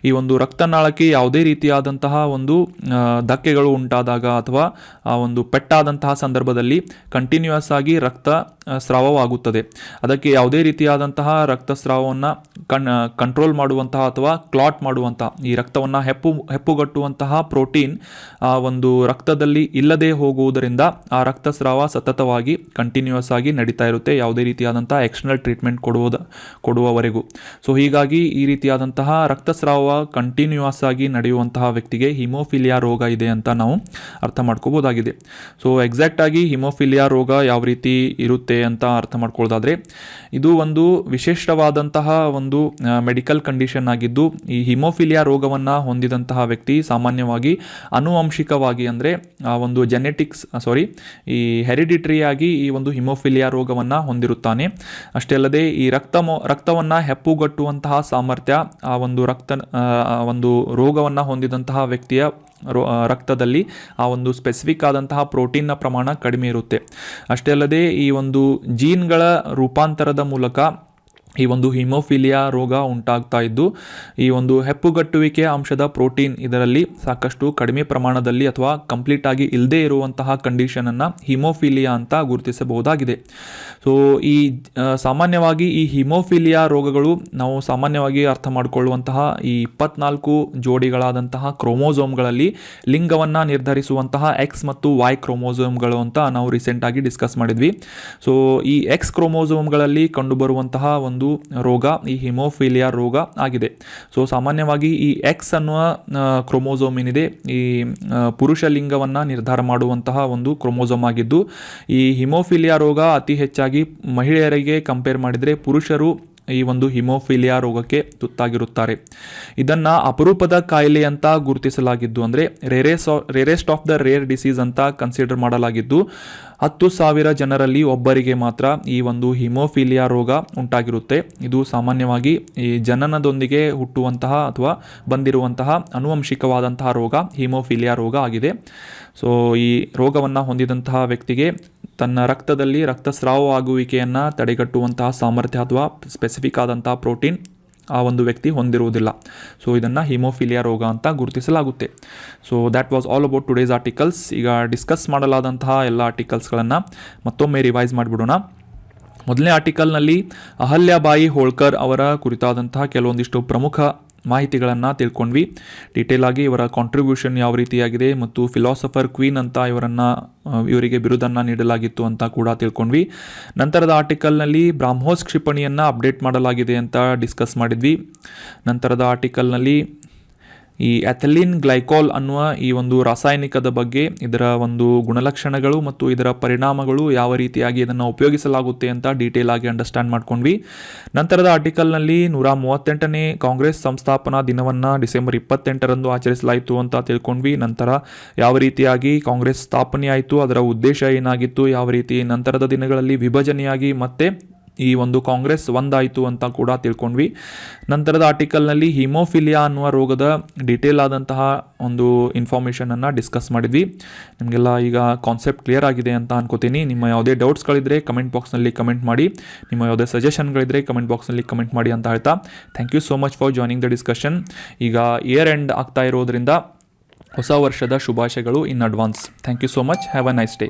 ಈ ಒಂದು ರಕ್ತನಾಳಕ್ಕೆ ಯಾವುದೇ ರೀತಿಯಾದಂತಹ ಒಂದು ಧಕ್ಕೆಗಳು ಉಂಟಾದಾಗ ಅಥವಾ ಆ ಒಂದು ಪೆಟ್ಟಾದಂತಹ ಸಂದರ್ಭದಲ್ಲಿ ಕಂಟಿನ್ಯೂಯಸ್ ಆಗಿ ರಕ್ತ ಸ್ರಾವವಾಗುತ್ತದೆ. ಅದಕ್ಕೆ ಯಾವುದೇ ರೀತಿಯಾದಂತಹ ರಕ್ತಸ್ರಾವವನ್ನು ಕಂಟ್ರೋಲ್ ಮಾಡುವಂತಹ ಅಥವಾ ಕ್ಲಾಟ್ ಮಾಡುವಂತಹ ಈ ರಕ್ತವನ್ನು ಹೆಪ್ಪುಗಟ್ಟುವಂತಹ ಪ್ರೋಟೀನ್ ಆ ಒಂದು ರಕ್ತದಲ್ಲಿ ಇಲ್ಲದೆ ಹೋಗುವುದರಿಂದ ಆ ರಕ್ತಸ್ರಾವ ಸತತವಾಗಿ ಕಂಟಿನ್ಯೂಯಸ್ ಆಗಿ ನಡೀತಾ ಇರುತ್ತೆ, ಯಾವುದೇ ರೀತಿಯಾದಂತಹ ಎಕ್ಸ್ಟರ್ನಲ್ ಟ್ರೀಟ್ಮೆಂಟ್ ಕೊಡುವವರೆಗೂ. ಸೊ ಹೀಗಾಗಿ ಈ ರೀತಿಯಾದಂತಹ ರಕ್ತಸ್ರಾವ ಕಂಟಿನ್ಯೂಯಸ್ ಆಗಿ ನಡೆಯುವಂತಹ ವ್ಯಕ್ತಿಗೆ ಹಿಮೋಫಿಲಿಯಾ ರೋಗ ಇದೆ ಅಂತ ನಾವು ಅರ್ಥ ಮಾಡ್ಕೋಬೋದಾಗಿದೆ. ಸೊ ಎಕ್ಸಾಕ್ಟ್ ಆಗಿ ಹಿಮೋಫಿಲಿಯಾ ರೋಗ ಯಾವ ರೀತಿ ಇರುತ್ತೆ ಅಂತ ಅರ್ಥ ಮಾಡ್ಕೊಳ್ಳೋದಾದ್ರೆ, ಇದು ಒಂದು ವಿಶೇಷವಾದಂತಹ ಒಂದು ಮೆಡಿಕಲ್ ಕಂಡೀಷನ್ ಆಗಿದ್ದು, ಈ ಹಿಮೋಫಿಲಿಯಾ ರೋಗವನ್ನು ಹೊಂದಿದಂತಹ ವ್ಯಕ್ತಿ ಸಾಮಾನ್ಯವಾಗಿ ಆನುವಂಶಿಕವಾಗಿ ಅಂದರೆ ಆ ಒಂದು ಈ ಹೆರಿಡಿಟರಿಯಾಗಿ ಈ ಒಂದು ಹಿಮೋಫಿಲಿಯಾ ರೋಗವನ್ನು ಹೊಂದಿರುತ್ತಾನೆ. ಅಷ್ಟೇ ಅಲ್ಲದೆ ಈ ರಕ್ತವನ್ನು ಹೆಪ್ಪುಗಟ್ಟುವಂತಹ ಸಾಮರ್ಥ್ಯ ಆ ಒಂದು ರೋಗವನ್ನು ಹೊಂದಿದಂತಹ ವ್ಯಕ್ತಿಯ ರಕ್ತದಲ್ಲಿ ಆ ಒಂದು ಸ್ಪೆಸಿಫಿಕ್ ಆದಂತಹ ಪ್ರೋಟೀನ್ನ ಪ್ರಮಾಣ ಕಡಿಮೆ ಇರುತ್ತೆ. ಅಷ್ಟೇ ಅಲ್ಲದೆ ಈ ಒಂದು ಜೀನ್ಗಳ ರೂಪಾಂತರದ ಮೂಲಕ ಈ ಒಂದು ಹಿಮೋಫಿಲಿಯಾ ರೋಗ ಉಂಟಾಗ್ತಾ ಇದ್ದು, ಈ ಒಂದು ಹೆಪ್ಪುಗಟ್ಟುವಿಕೆ ಅಂಶದ ಪ್ರೋಟೀನ್ ಇದರಲ್ಲಿ ಸಾಕಷ್ಟು ಕಡಿಮೆ ಪ್ರಮಾಣದಲ್ಲಿ ಅಥವಾ ಕಂಪ್ಲೀಟ್ ಆಗಿ ಇಲ್ಲದೆ ಇರುವಂತಹ ಕಂಡೀಷನನ್ನು ಹಿಮೋಫಿಲಿಯಾ ಅಂತ ಗುರುತಿಸಬಹುದಾಗಿದೆ. ಸೊ ಈ ಸಾಮಾನ್ಯವಾಗಿ ಈ ಹಿಮೋಫಿಲಿಯಾ ರೋಗಗಳು ನಾವು ಸಾಮಾನ್ಯವಾಗಿ ಅರ್ಥ ಮಾಡಿಕೊಳ್ಳುವಂತಹ ಈ 24 ಜೋಡಿಗಳಾದಂತಹ ಕ್ರೋಮೋಸೋಮ್ಗಳಲ್ಲಿ ಲಿಂಗವನ್ನು ನಿರ್ಧರಿಸುವಂತಹ ಎಕ್ಸ್ ಮತ್ತು ವೈ ಕ್ರೋಮೋಸೋಮ್ಗಳು ಅಂತ ನಾವು ರೀಸೆಂಟಾಗಿ ಡಿಸ್ಕಸ್ ಮಾಡಿದ್ವಿ. ಸೊ ಈ ಎಕ್ಸ್ ಕ್ರೋಮೋಸೋಮ್ಗಳಲ್ಲಿ ಕಂಡುಬರುವಂತಹ ಒಂದು ರೋಗ ಈ ಹಿಮೋಫಿಲಿಯಾ ರೋಗ ಆಗಿದೆ. ಸೊ ಸಾಮಾನ್ಯವಾಗಿ ಈ ಎಕ್ಸ್ ಅನ್ನುವ ಕ್ರೋಮೋಸೋಮ್ ಏನಿದೆ ಈ ಪುರುಷ ಲಿಂಗವನ್ನು ನಿರ್ಧಾರ ಮಾಡುವಂತಹ ಒಂದು ಕ್ರೋಮೋಸೋಮ್ ಆಗಿದ್ದು, ಈ ಹಿಮೋಫಿಲಿಯಾ ರೋಗ ಅತಿ ಹೆಚ್ಚಾಗಿ ಮಹಿಳೆಯರಿಗೆ ಕಂಪೇರ್ ಮಾಡಿದರೆ ಪುರುಷರು ಈ ಒಂದು ಹಿಮೋಫಿಲಿಯಾ ರೋಗಕ್ಕೆ ತುತ್ತಾಗಿರುತ್ತಾರೆ. ಇದನ್ನು ಅಪರೂಪದ ಕಾಯಿಲೆ ಅಂತ ಗುರುತಿಸಲಾಗಿದ್ದು, ಅಂದರೆ rarest of the rare disease ಅಂತ ಕನ್ಸಿಡರ್ ಮಾಡಲಾಗಿದ್ದು, 10,000 ಜನರಲ್ಲಿ ಒಬ್ಬರಿಗೆ ಮಾತ್ರ ಈ ಒಂದು ಹಿಮೋಫಿಲಿಯಾ ರೋಗ ಉಂಟಾಗಿರುತ್ತೆ. ಇದು ಸಾಮಾನ್ಯವಾಗಿ ಈ ಜನನದೊಂದಿಗೆ ಹುಟ್ಟುವಂತಹ ಅಥವಾ ಬಂದಿರುವಂತಹ ಆನುವಂಶಿಕವಾದಂತಹ ರೋಗ ಹಿಮೋಫಿಲಿಯಾ ರೋಗ ಆಗಿದೆ. ಸೊ ಈ ರೋಗವನ್ನು ಹೊಂದಿದಂತಹ ವ್ಯಕ್ತಿಗೆ ತನ್ನ ರಕ್ತದಲ್ಲಿ ರಕ್ತಸ್ರಾವವಾಗುವಿಕೆಯನ್ನು ತಡೆಗಟ್ಟುವಂತಹ ಸಾಮರ್ಥ್ಯ ಅಥವಾ ಸ್ಪೆಸಿಫಿಕ್ ಆದಂತಹ ಪ್ರೋಟೀನ್ ಆ ಒಂದು ವ್ಯಕ್ತಿ ಹೊಂದಿರುವುದಿಲ್ಲ. ಸೊ ಇದನ್ನು ಹಿಮೋಫಿಲಿಯಾ ರೋಗ ಅಂತ ಗುರುತಿಸಲಾಗುತ್ತೆ. So that was all about today's articles. ಈಗ ಡಿಸ್ಕಸ್ ಮಾಡಲಾದಂತಹ ಎಲ್ಲ ಆರ್ಟಿಕಲ್ಸ್ಗಳನ್ನು ಮತ್ತೊಮ್ಮೆ ರಿವೈಸ್ ಮಾಡಿಬಿಡೋಣ. ಮೊದಲನೇ ಆರ್ಟಿಕಲ್ನಲ್ಲಿ ಅಹಲ್ಯಾಬಾಯಿ ಹೋಳ್ಕರ್ ಅವರ ಕುರಿತಾದಂತಹ ಕೆಲವೊಂದಿಷ್ಟು ಪ್ರಮುಖ ಮಾಹಿತಿಗಳನ್ನು ತಿಳ್ಕೊಂಡ್ವಿ. ಡೀಟೇಲ್ ಆಗಿ ಇವರ ಕಾಂಟ್ರಿಬ್ಯೂಷನ್ ಯಾವ ರೀತಿಯಾಗಿದೆ ಮತ್ತು ಫಿಲಾಸಫರ್ ಕ್ವೀನ್ ಅಂತ ಇವರಿಗೆ ಬಿರುದನ್ನು ನೀಡಲಾಗಿತ್ತು ಅಂತ ಕೂಡ ತಿಳ್ಕೊಂಡ್ವಿ. ನಂತರದ ಆರ್ಟಿಕಲ್ನಲ್ಲಿ ಬ್ರಾಹ್ಮೋಸ್ ಕ್ಷಿಪಣಿಯನ್ನು ಅಪ್ಡೇಟ್ ಮಾಡಲಾಗಿದೆ ಅಂತ ಡಿಸ್ಕಸ್ ಮಾಡಿದ್ವಿ. ನಂತರದ ಆರ್ಟಿಕಲ್ನಲ್ಲಿ ಈ ಎಥಿಲೀನ್ ಗ್ಲೈಕಾಲ್ ಅನ್ನುವ ಈ ಒಂದು ರಾಸಾಯನಿಕದ ಬಗ್ಗೆ, ಇದರ ಒಂದು ಗುಣಲಕ್ಷಣಗಳು ಮತ್ತು ಇದರ ಪರಿಣಾಮಗಳು, ಯಾವ ರೀತಿಯಾಗಿ ಇದನ್ನು ಉಪಯೋಗಿಸಲಾಗುತ್ತೆ ಅಂತ ಡೀಟೇಲ್ ಆಗಿ ಅಂಡರ್ಸ್ಟ್ಯಾಂಡ್ ಮಾಡ್ಕೊಂಡ್ವಿ. ನಂತರದ ಆರ್ಟಿಕಲ್ನಲ್ಲಿ 138ನೇ ಕಾಂಗ್ರೆಸ್ ಸಂಸ್ಥಾಪನಾ ದಿನವನ್ನು ಡಿಸೆಂಬರ್ 28ರಂದು ಆಚರಿಸಲಾಯಿತು ಅಂತ ತಿಳ್ಕೊಂಡ್ವಿ. ನಂತರ ಯಾವ ರೀತಿಯಾಗಿ ಕಾಂಗ್ರೆಸ್ ಸ್ಥಾಪನೆ ಆಯಿತು, ಅದರ ಉದ್ದೇಶ ಏನಾಗಿತ್ತು, ಯಾವ ರೀತಿ ನಂತರದ ದಿನಗಳಲ್ಲಿ ವಿಭಜನೆಯಾಗಿ ಮತ್ತೆ ಈ ಒಂದು ಕಾಂಗ್ರೆಸ್ ಒಂದಾಯಿತು ಅಂತ ಕೂಡ ತಿಳ್ಕೊಂಡ್ವಿ. ನಂತರದ ಆರ್ಟಿಕಲ್ನಲ್ಲಿ ಹಿಮೋಫಿಲಿಯಾ ಅನ್ನುವ ರೋಗದ ಡೀಟೇಲ್ ಆದಂತಹ ಒಂದು ಇನ್ಫಾರ್ಮೇಷನನ್ನು ಡಿಸ್ಕಸ್ ಮಾಡಿದ್ವಿ. ನಿಮಗೆಲ್ಲ ಈಗ ಕಾನ್ಸೆಪ್ಟ್ ಕ್ಲಿಯರ್ ಆಗಿದೆ ಅಂತ ಅನ್ಕೋತೀನಿ. ನಿಮ್ಮ ಯಾವುದೇ ಡೌಟ್ಸ್ಗಳಿದ್ರೆ ಕಮೆಂಟ್ ಬಾಕ್ಸ್ನಲ್ಲಿ ಕಮೆಂಟ್ ಮಾಡಿ, ನಿಮ್ಮ ಯಾವುದೇ ಸಜೆಷನ್ಗಳಿದ್ರೆ ಕಮೆಂಟ್ ಬಾಕ್ಸ್ನಲ್ಲಿ ಕಮೆಂಟ್ ಮಾಡಿ ಅಂತ ಹೇಳ್ತಾ thank you so much for joining the discussion. ಈಗ ಇಯರ್ ಎಂಡ್ ಆಗ್ತಾ ಇರೋದ್ರಿಂದ ಹೊಸ ವರ್ಷದ ಶುಭಾಶಯಗಳು in advance. Thank you so much. Have a nice day.